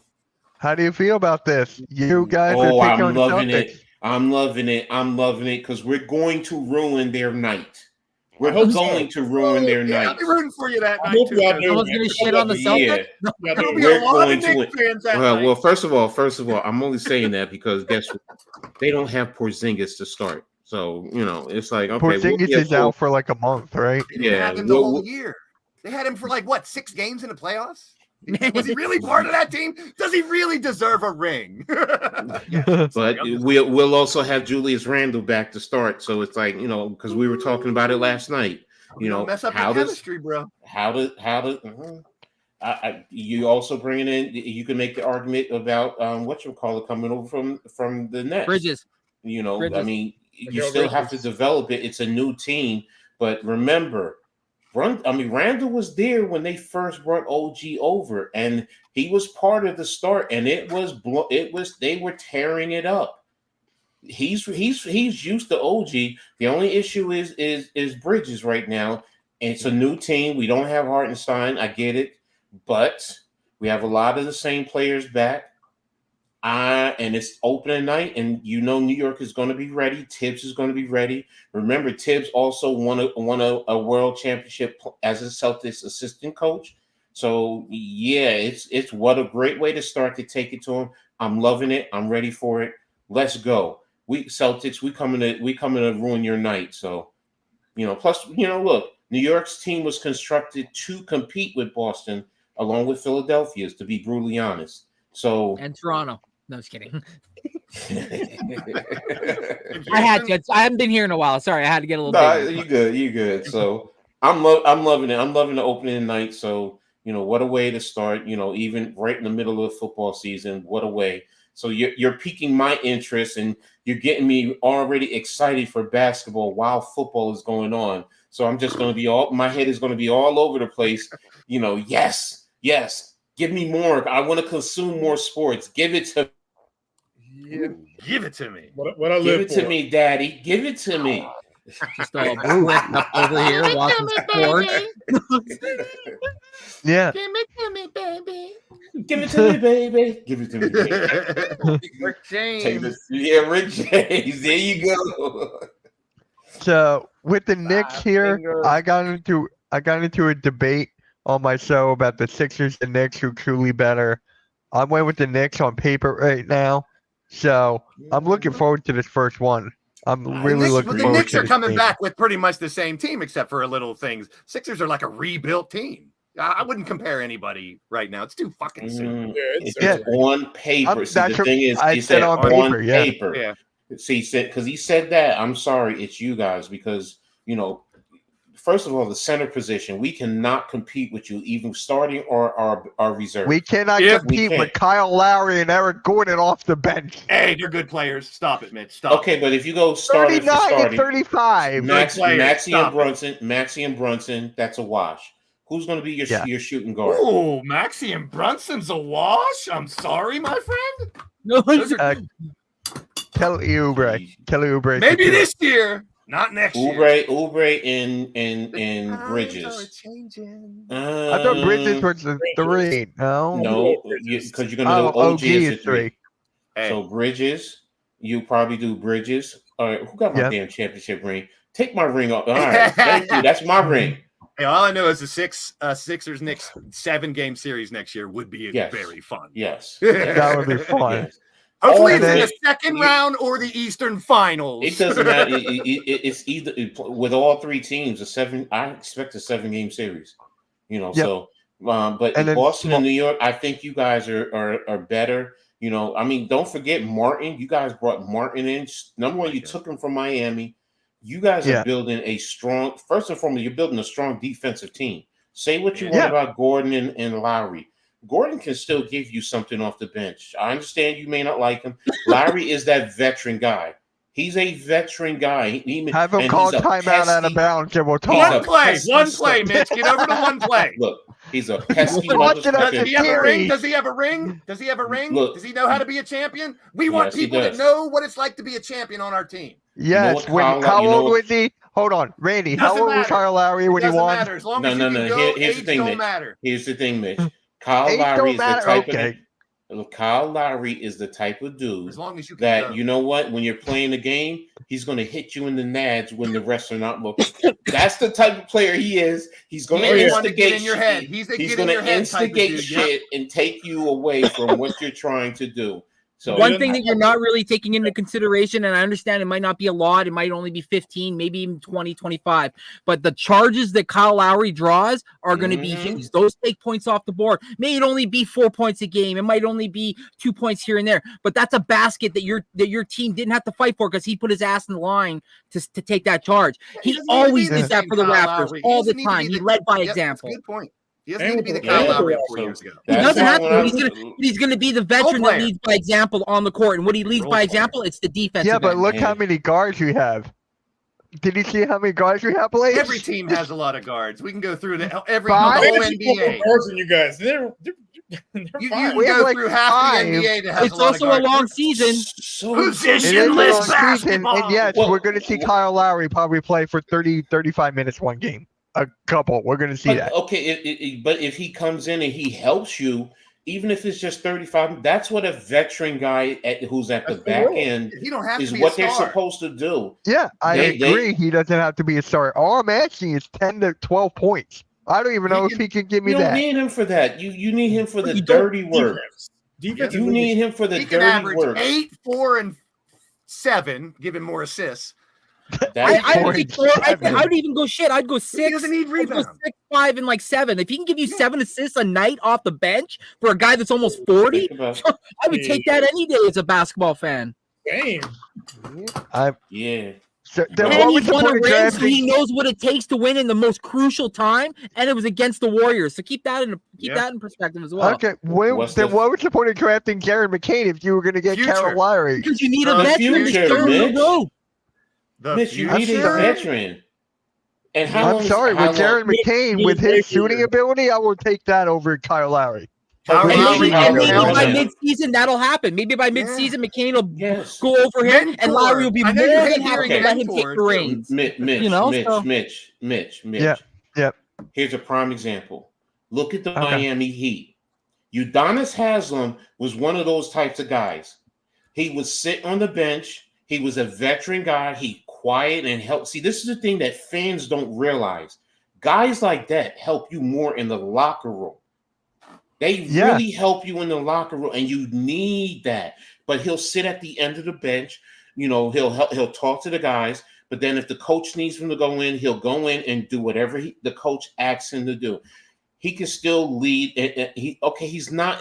How do you feel about this? You guys are Oh, taking on I'm the loving Celtics. it. I'm loving it. I'm loving it because we're going to ruin their night. We're hope so. going to ruin their Yeah, I'll night. be rooting for you that I night hope too. y'all Coach. do, Someone's man. gonna shit on the Celtics? Yeah. Yeah, There'll dude. be We're a lot going of to Knicks win. fans that Well, night. first of all, I'm only saying that because guess what? They don't have Porzingis to start. So, it's like, okay. Porzingis is out for like a month, right? They didn't yeah, have him the we'll- whole we'll- year. They had him for like what, 6 games in the playoffs? Was he really part of that team? Does he really deserve a ring? Yeah, But I'm just- we'll also have Julius Randle back to start. So it's like, because we were talking about it last night. Don't mess up how the does chemistry, bro. you also bring it in? You can make the argument about coming over from the Nets. Bridges. I Bridges. mean, you Miguel still have to Bridges. develop it. It's a new team, but remember, Randall was there when they first brought OG over, and he was part of the start, and they were tearing it up. He's used to OG. The only issue is Bridges right now. it's a new team. We don't have Hartenstein. I get it, but we have a lot of the same players back. And it's opening night, and New York is going to be ready. Tibbs is going to be ready. Remember, Tibbs also won a world championship as a Celtics assistant coach. So yeah, it's what a great way to start to take it to him. I'm loving it. I'm ready for it. Let's go. We Celtics, we coming to ruin your night. So, plus, look, New York's team was constructed to compete with Boston along with Philadelphia's, to be brutally honest. So And Toronto. No, just kidding. I had to. I haven't been here in a while. Sorry, I had to get a little. No, you good. So I'm loving it. I'm loving the opening night. So what a way to start. Even right in the middle of football season, what a way. So you're piquing my interest, and you're getting me already excited for basketball while football is going on. So I'm just going to be my head is going to be all over the place. Yes. Give me more. I want to consume more sports. Give it to. Give it to me. What I Give live it for. to me, Daddy. Give it to me. Just all brick up over here watching sports. Yeah. Give it to me, baby. Give it to me, baby. Give it to me, baby. Rick Take James. this. Yeah, Rick James. There you go. So with the Knicks here, finger. I got into a debate on my show about the Sixers and Knicks, who truly better. I went with the Knicks on paper right now, so I'm looking forward to this first one. I'm really looking the forward Knicks to are this coming game. back with pretty much the same team, except for a little things. Sixers are like a rebuilt team. I wouldn't compare anybody right now. It's too fucking soon. Yeah, It's on paper. See, that's the what thing is, I he said said on on paper, yeah. paper. Yeah. See, because he said that. I'm sorry, it's you guys, because first of all, the center position, we cannot compete with you, even starting or our reserve. We cannot Yeah, we compete with can't. Kyle Lowry and Eric Gordon off the bench. Hey, they're good players. Stop it, Mitch. Stop. Okay, but if you go starting for 39 and starting, 35. Maxey and Brunson, that's a wash. Who's going to be your shooting guard? Oh, Maxey and Brunson's a wash. I'm sorry, my friend. No, Those are- Kelly Oubre. Kelly Oubre. Maybe this year, not next year. Oubre and Bridges. I thought Bridges was the 3. No. No, because you're going to do Oh, OG as a is 3. Hey, So Bridges, you probably do Bridges. All right, who got my Yep. damn championship ring? Take my ring off. All right, thank you. That's my ring. hey, all I know is the Sixers Knicks 7-game series next year would be Yes. very fun. Yes. That would be fun. Yes. Hopefully, And it's in then- the second round or the Eastern Finals. It doesn't matter. It's either with all three teams. I expect a 7-game series. Yep. So, but And then Boston and New York, I think you guys are better. I mean, don't forget Martin. You guys brought Martin in. Number one, you took him from Miami. You guys Yeah. are building a strong. First and foremost, you're building a strong defensive team. Say what you Yeah. want about Gordon and Lowry. Gordon can still give you something off the bench. I understand you may not like him. Lowry is that veteran guy. He's a veteran guy. Have him call timeout out of bounds and we'll He's a talk. One play, Mitch. Get over to one play. Look, he's a pesky Watch it Does up motherfucker. he have a ring? Series. Does he have a ring? Does he have a ring? Look. Does he know how to be a champion? We want Yes, he people that does. know what it's like to be a champion on our team. Yes. what, Kyle, How you know old what- was he? Hold on, Randy. How Doesn't old was matter. Kyle Lowry when he Doesn't won? matter. As long No, as no, you no. can go, Here's the age thing, don't Mitch. matter. Here's the thing, Mitch. Kyle Age Lowry don't is the matter? type Okay. Kyle Lowry is the type of dude As long as you can that go. you know what, when you're playing the game, he's going to hit you in the nads when the rest are not looking. That's the type of player he is. He's going He's to the one to instigate get in your shit. head. He's He's going to instigate shit and take you away from what you're trying to do. So One thing that you're not really taking into consideration, and I understand it might not be a lot, it might only be 15, maybe even 20, 25, but the charges that Kyle Lowry draws are going to be Mhm. huge. Those take points off the board. May it only be 4 points a game. It might only be 2 points here and there, but that's a basket that your team didn't have to fight for because he put his ass in the line to take that charge. He doesn't need to always be did the that same for the Kyle Raptors Lowry. all the doesn't need to time. be He the- led by Yep, that's a example. good point. He doesn't need to be the Yeah, Kyle Lowry of 4 so- years ago. He That's doesn't why have when to. I But he's going to be the veteran player. that leads by example on the court. And what he leads Role by player. example, it's the defense. Yeah, but look Yeah. how many guards we have. Did you see how many guards we have, Blake? Every team has a lot of guards. We can go through the Five? whole Fantasy NBA. football person, you guys. They're You fine. We can have go like through half five. the NBA that has It's a lot also of a guards. long season. so It is a Positionless long season, basketball. and yes, Well, we're going to see Kyle Lowry probably play for 30, 35 minutes one game. a couple. We're going to see that. Okay, but if he comes in and he helps you, even if it's just 35, that's what a veteran guy who's at the back end You don't have is to be what a they're star. supposed to do. Yeah, I They- agree. He doesn't have to be a star. All I'm asking is 10 to 12 points. I don't even know if he can give me You don't that. need him for that. You need him for the You don't- dirty work. Defense You is need him for the He can dirty average work. 8, 4, and 7, giving more assists. That's I Point would go, seven. I'd even go shit. I'd go He 6. doesn't need I'd go rebound. 6, 5, and like 7. If he can give you 7 assists a night off the bench for a guy that's almost 40, Think about- I would take that any day as a basketball fan. Damn. yeah. So, then And what was he's the won a point of ring, so drafting? he knows what it takes to win in the most crucial time, and it was against the Warriors. So keep that in perspective as well. Okay, What's then the- what was the point of drafting Jared McCain if you were going to get Future. Kyle Lowry? Because you need a The veteran to future, show Mitch. the road. The Mitch, you future. need a veteran. And how I'm long? sorry, how with Jared long- McCain, you with play his for shooting you. ability, I will take that over Kyle Lowry. Kyle And And Lowry maybe, how can and maybe long- help. by Yeah. mid-season that'll happen. Maybe by mid-season McCain will Yes. go over him, and Mentor. Lowry will be I know more you hate than happy hearing to let him take mentor, the too. reins. Mitch, You know, so- Mitch. Yep. Here's a prime example. Look at the Okay. Miami Heat. Udonis Haslem was one of those types of guys. He would sit on the bench. He was a veteran guy. He quiet and help. See, this is the thing that fans don't realize. Guys like that help you more in the locker room. They Yeah. really help you in the locker room, and you need that. But he'll sit at the end of the bench. You know, he'll talk to the guys. But then if the coach needs him to go in, he'll go in and do whatever the coach asks him to do. He can still lead. He's not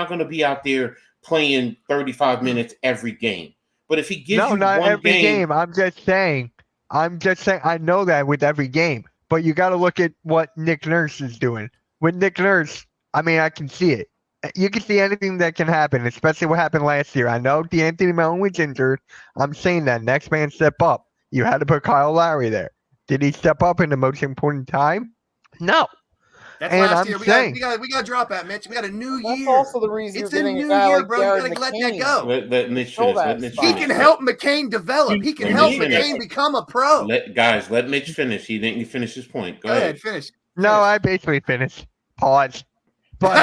going to be out there playing 35 minutes every game. But if he gives No, you not one every game. I'm just saying. I know that with every game. But you got to look at what Nick Nurse is doing. With Nick Nurse, I mean, I can see it. You can see anything that can happen, especially what happened last year. I know DeAnthony Melton was injured. I'm saying that next man step up. You had to put Kyle Lowry there. Did he step up in the most important time? No. That's And last I'm year. saying- We got to drop that, Mitch. We got a new That's year. also the reason It's you're a getting new a guy year, like bro. We Jared got to let that McCain. go. Let Mitch Show finish. that Let Mitch spot. He finish. can help McCain develop. He can Let help me finish. McCain become a pro. Let Mitch finish. He didn't finish his point. Go Go ahead. ahead, finish. No, I basically finished. Pause. But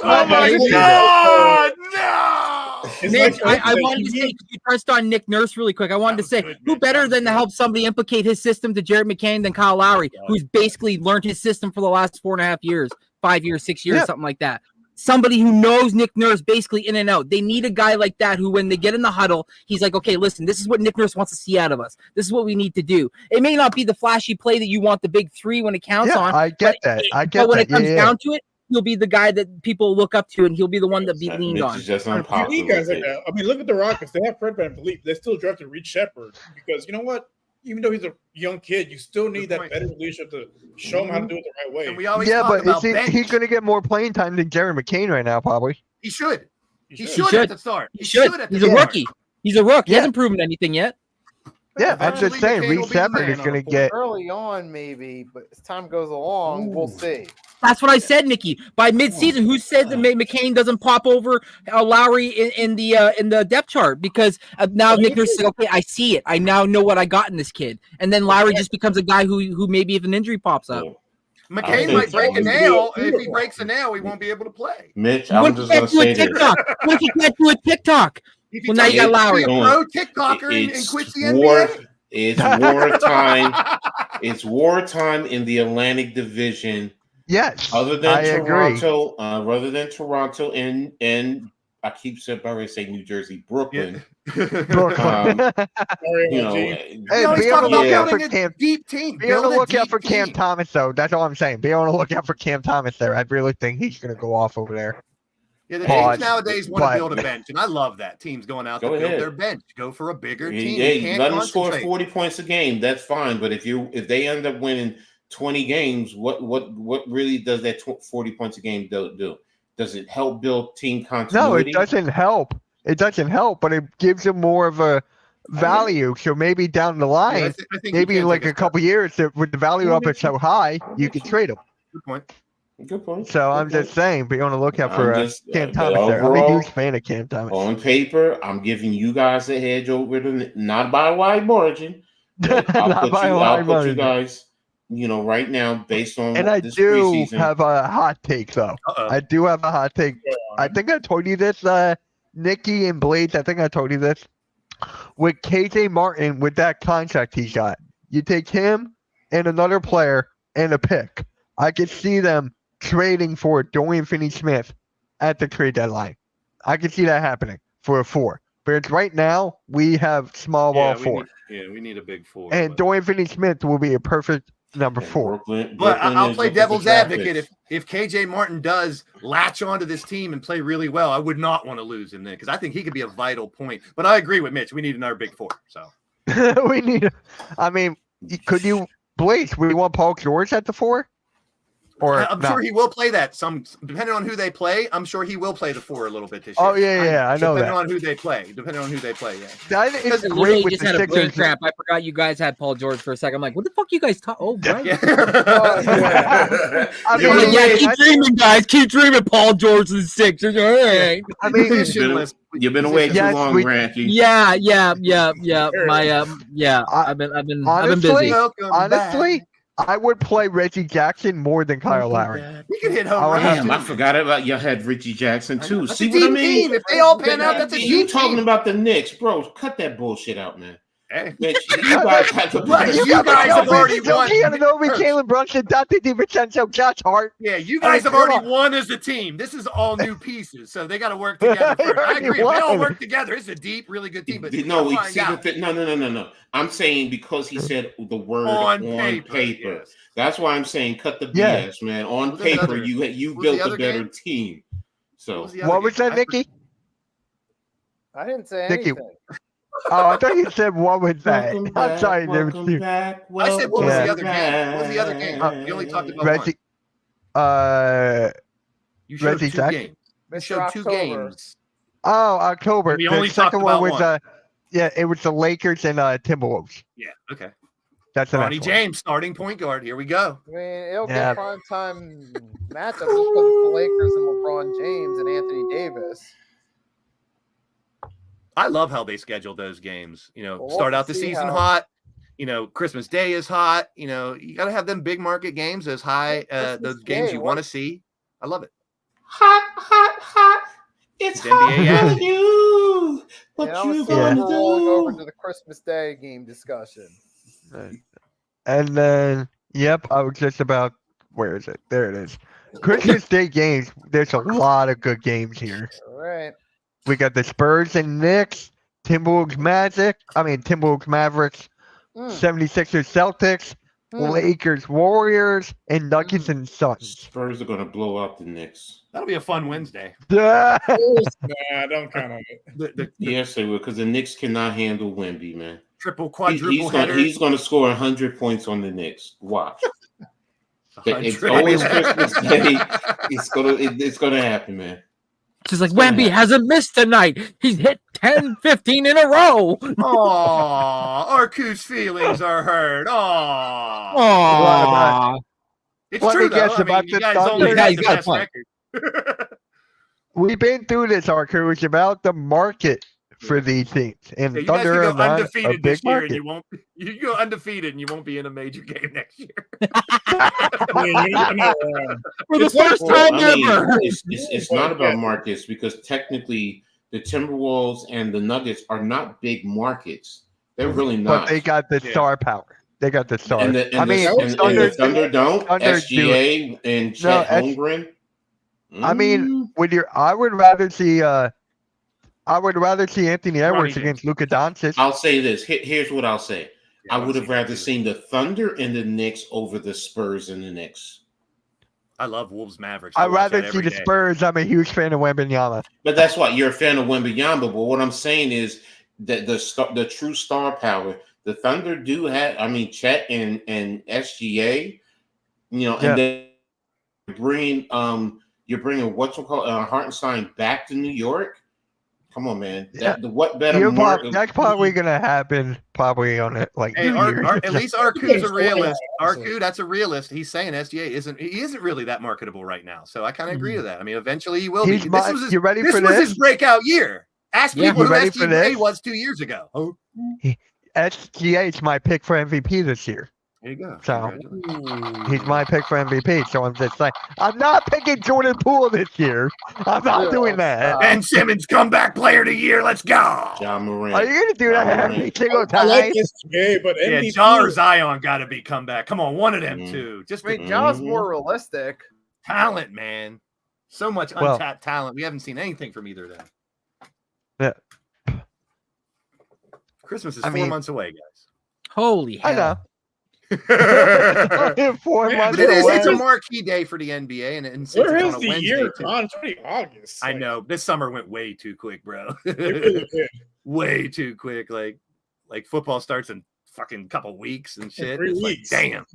Oh my God! No! It's Mitch, like- I wanted to say, 'cause you touched on Nick Nurse really quick. I wanted to say, who better than to help somebody implicate his system to Jared McCain than Kyle Lowry, who's basically learned his system for the last 4.5 years, 5 years, 6 years, Yeah. something like that. Somebody who knows Nick Nurse basically in and out. They need a guy like that who, when they get in the huddle, he's like, okay, listen, this is what Nick Nurse wants to see out of us. This is what we need to do. It may not be the flashy play that you want the big three when it counts yeah, on, I get that. I but get when that. it comes Yeah. down to it, he'll be the guy that people look up to, and he'll be the one that be Mitch leaned on. is just You unpopular. need guys with like it. that. I mean, look at the Rockets. They have Fred VanVleet. They still drafted Reed Shepard because you know what? Even though he's a young kid, you still need Good that point. veteran leadership to show him how to do it the right way. And we always Yeah, talk but about is bench. he's going to get more playing time than Jared McCain right now, probably. He should. He He should. should should. at the start. He should. at the He's a start. rookie. He's a rook. He Yeah. hasn't proven anything yet. Yeah, I'm Eventually, just saying, McCain will Reed be the Shepard man is on going to the get. Early on, maybe, but as time goes along, we'll see. That's what I said, Nikki. By midseason, who said that McCain doesn't pop over Lowry in the depth chart? Because now Nick Nurse said, okay, I see it. I now know what I got in this kid. And then Lowry just becomes a guy who maybe if an injury pops up. I McCain think might break a so. nail. If he breaks a nail, he won't be able to play. Mitch, What I'm if just you gonna can't do say a this. TikTok? What if you can't do a TikTok? If Well, now you got Lowry. Be a pro TikToker and It's quits the war. NBA. It's wartime. It's wartime in the Atlantic Division. Yes, Other than I agree. Toronto, and I keep saying New Jersey, Brooklyn. Brooklyn. Sorry, You know, LG. Hey, No, he's be on the talking about lookout for building a Cam. deep team. Be on the Build a lookout deep for Cam team. Thomas, though. That's all I'm saying. Be on the lookout for Cam Thomas there. I really think he's going to go off over there. Yeah, the But- teams nowadays want but- to build a bench, and I love that. Teams going out Go to build ahead. their bench. Go for a bigger team. yeah, You can't let them score concentrate. 40 points a game. That's fine. But if they end up winning 20 games, what really does that 40 points a game do? Does it help build team No, continuity? it doesn't help. It doesn't help, but it gives him more of a value. So maybe down the Yeah, line, I think you maybe in can like take a step. couple years, with the value up is so high, you can trade him. Good point. Good point. So I'm Good just saying, be on the lookout for I'm just- Cam but Thomas there. I'm a overall- huge fan of Cam Thomas. On paper, I'm giving you guys a hedge over the not by a wide margin, But I'll Not put by you, a lot I'll of put you money. guys, right now, based on And I this do preseason. have a hot take, though. Uh-oh. I do have a hot take. I think I told you this, Nikki and Blades. I think I told you this. With KJ Martin, with that contract he got, you take him and another player and a pick. I could see them trading for Dorian Finney-Smith at the trade deadline. I could see that happening for a 4. But it's right now we have small ball 4, we need a big 4. and but- Dorian Finney-Smith will be a perfect number And 4. Brooklyn I'll is play looking for devil's draft advocate. picks. If KJ Martin does latch onto this team and play really well, I would not want to lose him then because I think he could be a vital point. But I agree with Mitch. We need another big 4. So We need. I mean, could you, Blaze? We want Paul George at the 4, or I'm no? sure he will play that. Some depending on who they play, I'm sure he will play the 4 a little bit this year. Oh yeah, I know Depending that. on who they play. Depending on who they play, yeah. That is I great literally with just the had a brain Sixers. crap. I forgot you guys had Paul George for a second. I'm like, what the fuck you guys talk? Oh, right. Yeah. I You're mean, I'm like, yeah, keep I- dreaming, guys. Keep dreaming. Paul George and the Sixers. All right. I mean, Positionless. You've been away too Yes, long, we- Ranky. Yeah. My I- I've been honestly, busy. Welcome honestly, back. I would play Reggie Jackson more than Kyle Lowry. We could hit home I would runs. have Damn, I too. forgot about y'all had Richie Jackson too. That's See a what I deep mean? team. If they all pan out, that's a You deep talking team. about the Knicks, bro? Cut that bullshit out, man. Hey. Mitch, you guys have to. Right, you got guys have already won. Keanu, Jalen Brunson, Dante DiVincenzo, Josh Hart. Yeah, you guys have come already on. won as a team. This is all new pieces, so they got to work together You first. I already agree. If they all won. work together, it's a deep, really good team. But No, we'll we find see out. no. I'm saying because he said the word On on paper, paper. yes. That's why I'm saying cut the Yeah. BS, man. On Who's the paper, other- you who's built the a other better game? team. So the other What was game? that, Nikki? I didn't say Nikki, anything. Oh, I thought you said what was that? welcome I'm back, sorry, there was welcome two. back. I said, what was Yeah. the other game? What was the other game? You only talked about one. Reggie, You showed Reggie two Jackson? games. You Mr. showed two October. games. oh, October. We The only talked second one about was one. Yeah, it was the Lakers and Timberwolves. Yeah. Okay. That's the Ronnie next one. James, starting point guard. Here we go. I mean, it'll Yeah. get prime time matchup just because it's the Lakers and LeBron James and Anthony Davis. I love how they schedule those games. You know, Well, start we'll out the see season how- hot. You know, Christmas Day is hot. You know, you got to have them big market games, those high, Christmas those games Day, you what- want to see. I love it. Hot. It's It's NBA hot action. for you. What Yeah, you we're gonna rolling over do? to the Christmas Day game discussion. And then, yep, I was just about. Where is it? There it is. Christmas Day games. There's a lot of good games here. All right. We got the Spurs and Knicks, Timberwolves Mavericks, Mm, 76ers Celtics, mm. Lakers Warriors, and Nuggets Mm. and Suns. Spurs are gonna blow out the Knicks. That'll be a fun Wednesday. Nah, don't count on it. The Yes, they will, because the Knicks cannot handle Wemby, man. triple, quadruple header. He's gonna score 100 points on the Knicks. Watch. It's 100. always Christmas Day. It's gonna happen, man. Just like Wemby hasn't missed tonight. He's hit 10, 15 in a row. Aw, Arku's feelings are hurt. Aw. Aww. It's Let me true, though. guess I mean, about you the guys Thunder. only Yeah, got he's the got a best point. record. We've been through this, Arku. It's about the market for these teams. And Yeah, you guys Thunder can are go not a undefeated big this year, and market. you won't. You go undefeated, and you won't be in a major game next year. For the It's like- first Well, time I mean, ever. it's not about markets because technically the Timberwolves and the Nuggets are not big markets. They're really But not. they got the Yeah. star power. They got the star. and the, I mean, and Thunder, the Thunder don't. Thunder SGA and Chet S- Holmgren. I mean, I would rather see Anthony Edwards James. against Luka Doncic. I'll say this. Here's what I'll say. Yeah, I wanna would have see that rather too. seen the Thunder and the Knicks over the Spurs and the Knicks. I love Wolves Mavericks. I I'd watch rather that see every the day. Spurs. I'm a huge fan of Wembanyama. But that's why you're a fan of Wembanyama. But what I'm saying is that the true star power, the Thunder do have. I mean, Chet and SGA, Yeah. and then you're bringing Hartenstein back to New York. Come on, man. Yeah. What better That's probably gonna happen. Probably on it like Hey, New Year's. at least Arku's a realist. Honestly. Arku, that's a realist. He's saying SGA isn't really that marketable right now. So I kind of agree with that. I mean, eventually he will be. He's my- you ready this for was this? his breakout year. Ask Yeah. people You who ready for SGA this? was 2 years ago. Oh, SGA is my pick for MVP this year. There you go. So- Congratulations. He's my pick for MVP. So I'm just saying, I'm not picking Jordan Poole this year. I'm not doing that. Ben Simmons, comeback player of the year. Let's go. John Moran. Are you gonna do that every single I time? like SGA, but Yeah, MVP. Ja or Zion got to be comeback. Come on, one of them Mhm. two. Just I the mean, Ja's Mhm. more realistic. talent, man. So much Well- untapped talent. We haven't seen anything from either of them. Yeah. Christmas is I 4 mean- months away, guys. Holy hell. I know. but 4 months it is. away. It's a marquee day for the NBA, and since Where it's is on a the Wednesday, year too. gone? It's already August. I Like, know this summer went way too quick, bro. it really did. Way too quick. Like football starts in fucking couple weeks and shit. 3 It's weeks. like, damn.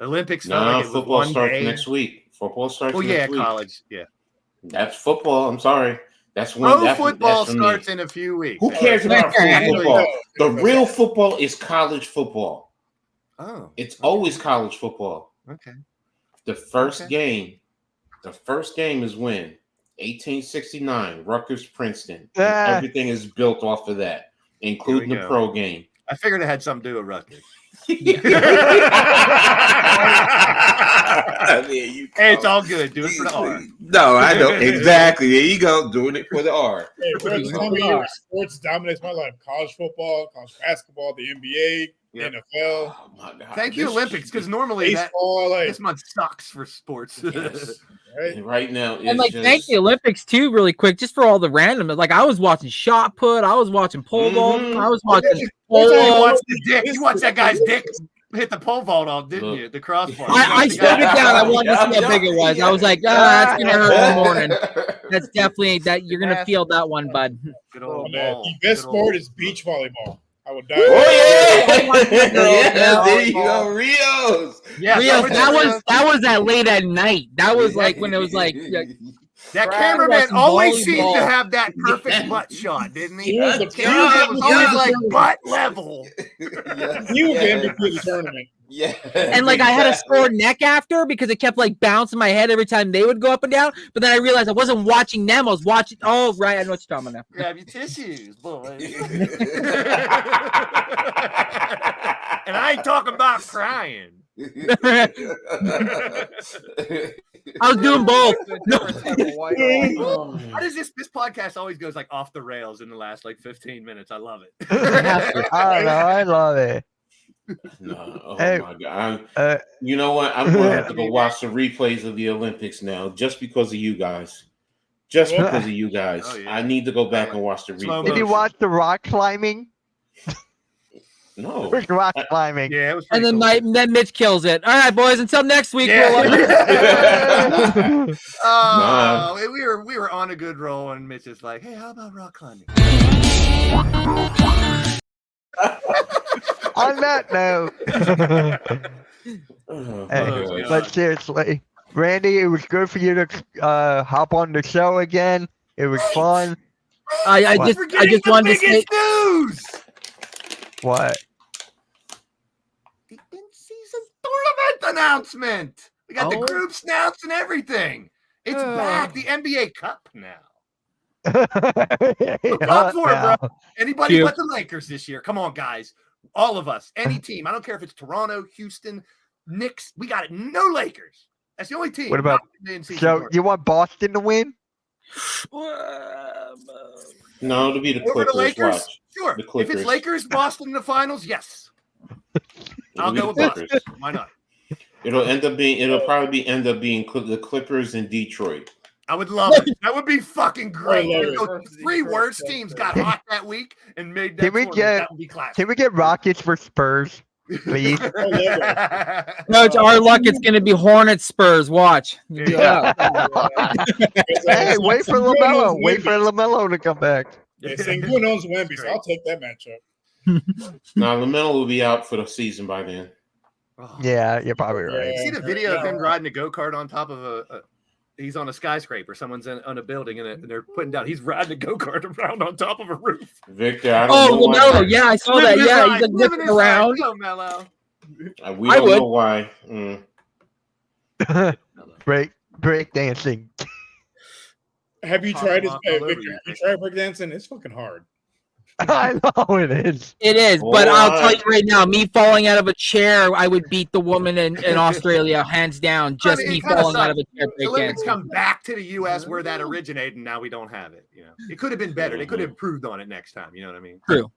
Olympics felt No, like it was football one starts day. next week. Football starts Well, next yeah, week. college. Yeah. That's football. I'm sorry. That's when Pro that's football for me. starts in a few weeks. Who cares about Yeah. pro football? The real football is college football. Oh, It's always college football. okay. The first Okay. game is when 1869, Rutgers, Princeton. And Ah. everything is built off of that, including the go. pro game. I figured it had something to do with Rutgers. There you go. Hey, it's all good. Do it for the R. No, I know exactly. There you go, doing it for the R. Hey, bro, it's time of year where sports dominates my life. College football, college basketball, the NBA, Yep. NFL, Oh my God! Thank you, This- Olympics, because normally baseball. Like, this month sucks for sports. Yes. right? And right now, it's And like, just, thank the Olympics too, really quick, just for all the random. Like, I was watching shot put, I was watching pole vault, Mhm. I was watching You pole. watched the dick. You watched that guy's dick hit the pole vault off, didn't Look. you? The crossbar. I slowed it down. I wanted to see how big it was. I was like, that's gonna hurt in the morning. That's definitely that you're gonna feel that one, bud. Good old Man, ball. the best Good old- sport is beach volleyball. I would die. Oh yeah! Yeah. Yeah, there you go, Rios. Yeah, Rios, that that was at late at night. That was like when it was like that Brad cameraman watching always seemed volleyball. to have that perfect butt shot, didn't he? He was the It was always like butt level. He was the MVP of the tournament. Yeah. and like I had a sore neck after because it kept like bouncing my head every time they would go up and down. But then I realized I wasn't watching them. I was watching. Oh right, I know what you're talking about Grab your tissues, boy. And I ain't talking about crying. now. I was doing both. How does this podcast always goes like off the rails in the last like 15 minutes? I love it. I don't know. I love it. No, oh Hey, my God. Uh, You know what? I'm going to have to go watch the replays of the Olympics now just because of you guys. Just Yeah. because of you guys. Oh, yeah. I need to go back and watch the Slow did you replays. watch the rock climbing? No. Rock climbing. Yeah, it was. And pretty then cool. then Mitch kills it. All right, boys. Until next week. Yeah. We'll, Oh, we were on a good roll, and Mitch is like, "Hey, how about rock climbing?" On that note, Oh, hey, my God. but seriously, Randy, it was good for you to hop on the show again. It was fun. I What? just Forgetting the wanted to say. biggest news. What? The in-season tournament announcement. We got the Oh. groups announced and everything. It's back. The NBA Cup now. Look up for it, bro. Anybody Cute. but the Lakers this year. Come on, guys. All of us. Any team. I don't care if it's Toronto, Houston, Knicks. We got it. No Lakers. That's the only team. What about- not in the in-season So tournament. you want Boston to win? No, it'll be the Over the Clippers. Lakers? Watch. Sure. The If Clippers. it's Lakers, Boston in the finals, yes. I'll It'll go be with the Boston. Why not? It'll probably end up being the Clippers in Detroit. I would love it. That would be fucking great. I love If it. those three worst teams got hot that week and made that Can we tournament, get- that would be classic. Can we get Rockets for Spurs, please? No, it's our luck. It's going to be Hornets Spurs. Watch. Yeah. Hey, wait for LaMelo. Wait for LaMelo to come back. Yeah, Sengun owns Wemby, so I'll take that matchup. Now, LaMelo will be out for the season by then. Oh. Yeah, you're probably right. You see the video of him riding a go-kart on top of a he's on a skyscraper. Someone's on a building and they're putting down. He's riding a go-kart around on top of a roof. Victor, I don't know Oh why. no! Yeah, I saw that. Living his Yeah, life, he's like living whipping his life. around. Go, Mello. We I don't would. know why. break dancing. Have you Pop tried this? rock Hey, all over Victor, you, have you Victor. tried breakdancing? It's fucking hard. I know it is. It is, but I'll tell What? you right now, me falling out of a chair, I would beat the woman in Australia hands down. Just I mean, me it kinda falling out of sucks. a chair The Olympics breakdancing. come back to the U.S. where that originated, and now we don't have it. You know, it could have been better. They could have improved on it next time. You know what I mean? True.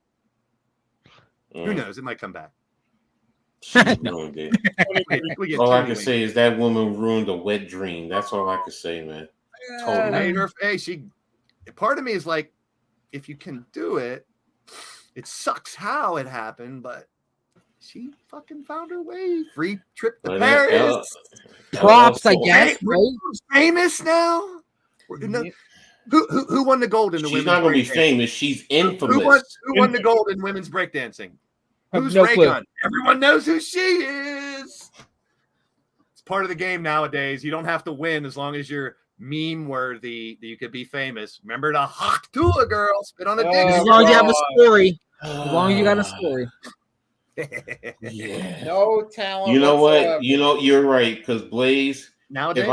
Who knows? It might come back. She ruined it. We get All I Tony can Wayne. say is that woman ruined a wet dream. That's all I can say, man. Totally. Made her- hey, she. Part of me is like, if you can do it, it sucks how it happened, but she fucking found her way. Free trip to But, Paris. Props, I also- guess, Hey, right? Who's famous now? Who won the gold in the She's women's not going to be breakdancing? famous. She's infamous. Who won the gold in women's breakdancing? Have Who's no Ray clue. Gun? Everyone knows who she is. It's part of the game nowadays. You don't have to win as long as you're meme worthy. You could be famous. Remember the hawk to a girl, spit on a dick. As long as you have a story. As long as you got a story. Yeah. No talent. You know what? whatsoever. You know you're right because Blaze. Nowadays, If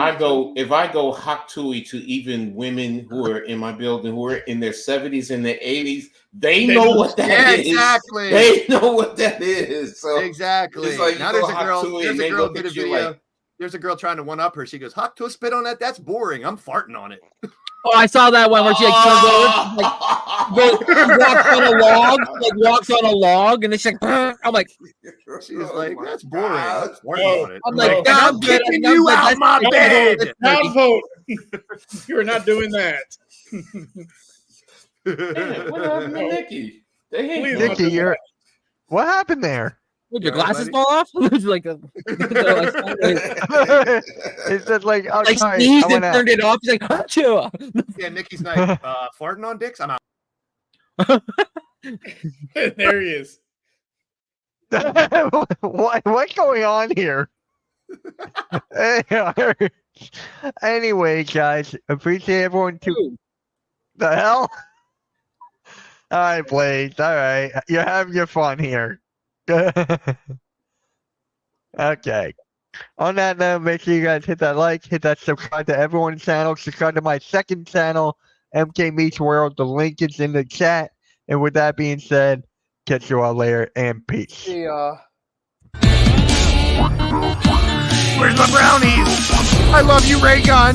I go Haktui to even women who are in my building who are in their 70s and their 80s, they know what that yeah, is. exactly, They know what that is. So exactly. it's like Now you there's go a girl. Haktui There's and a they girl look did a at you video. like- There's a girl trying to one up her. She goes, "Hawk to a spit on that. That's boring. I'm farting on it." Oh, I saw that one where she like comes over, walks on a log, walks on a log, and then she's like, I'm like, She's like, "That's boring. I'm farting Oh, on it." I'm like, and nah, I'm I'm good, kicking I'm you good. out That's- my that's- bed. Now vote. You're not doing that. Damn, what happened to Nikki? They ain't Please doing Nikki, do what happened there? would your All right, glasses buddy. fall off? It's like, It's just like, oh, like sorry, sneezed I and went out. turned it off. He's like, achoo. Yeah, Nikki's like farting on dicks. I'm out. There he is. What's going on here? Anyway, guys, appreciate everyone to the hell. All right, Blaze. All right, you're having your fun here. Okay. On that note, make sure you guys hit that like, hit that subscribe to everyone's channel, subscribe to my second channel, MK Meets World. The link is in the chat. And with that being said, catch you all later and peace. See ya. Where's my brownies? I love you, Ray Gun.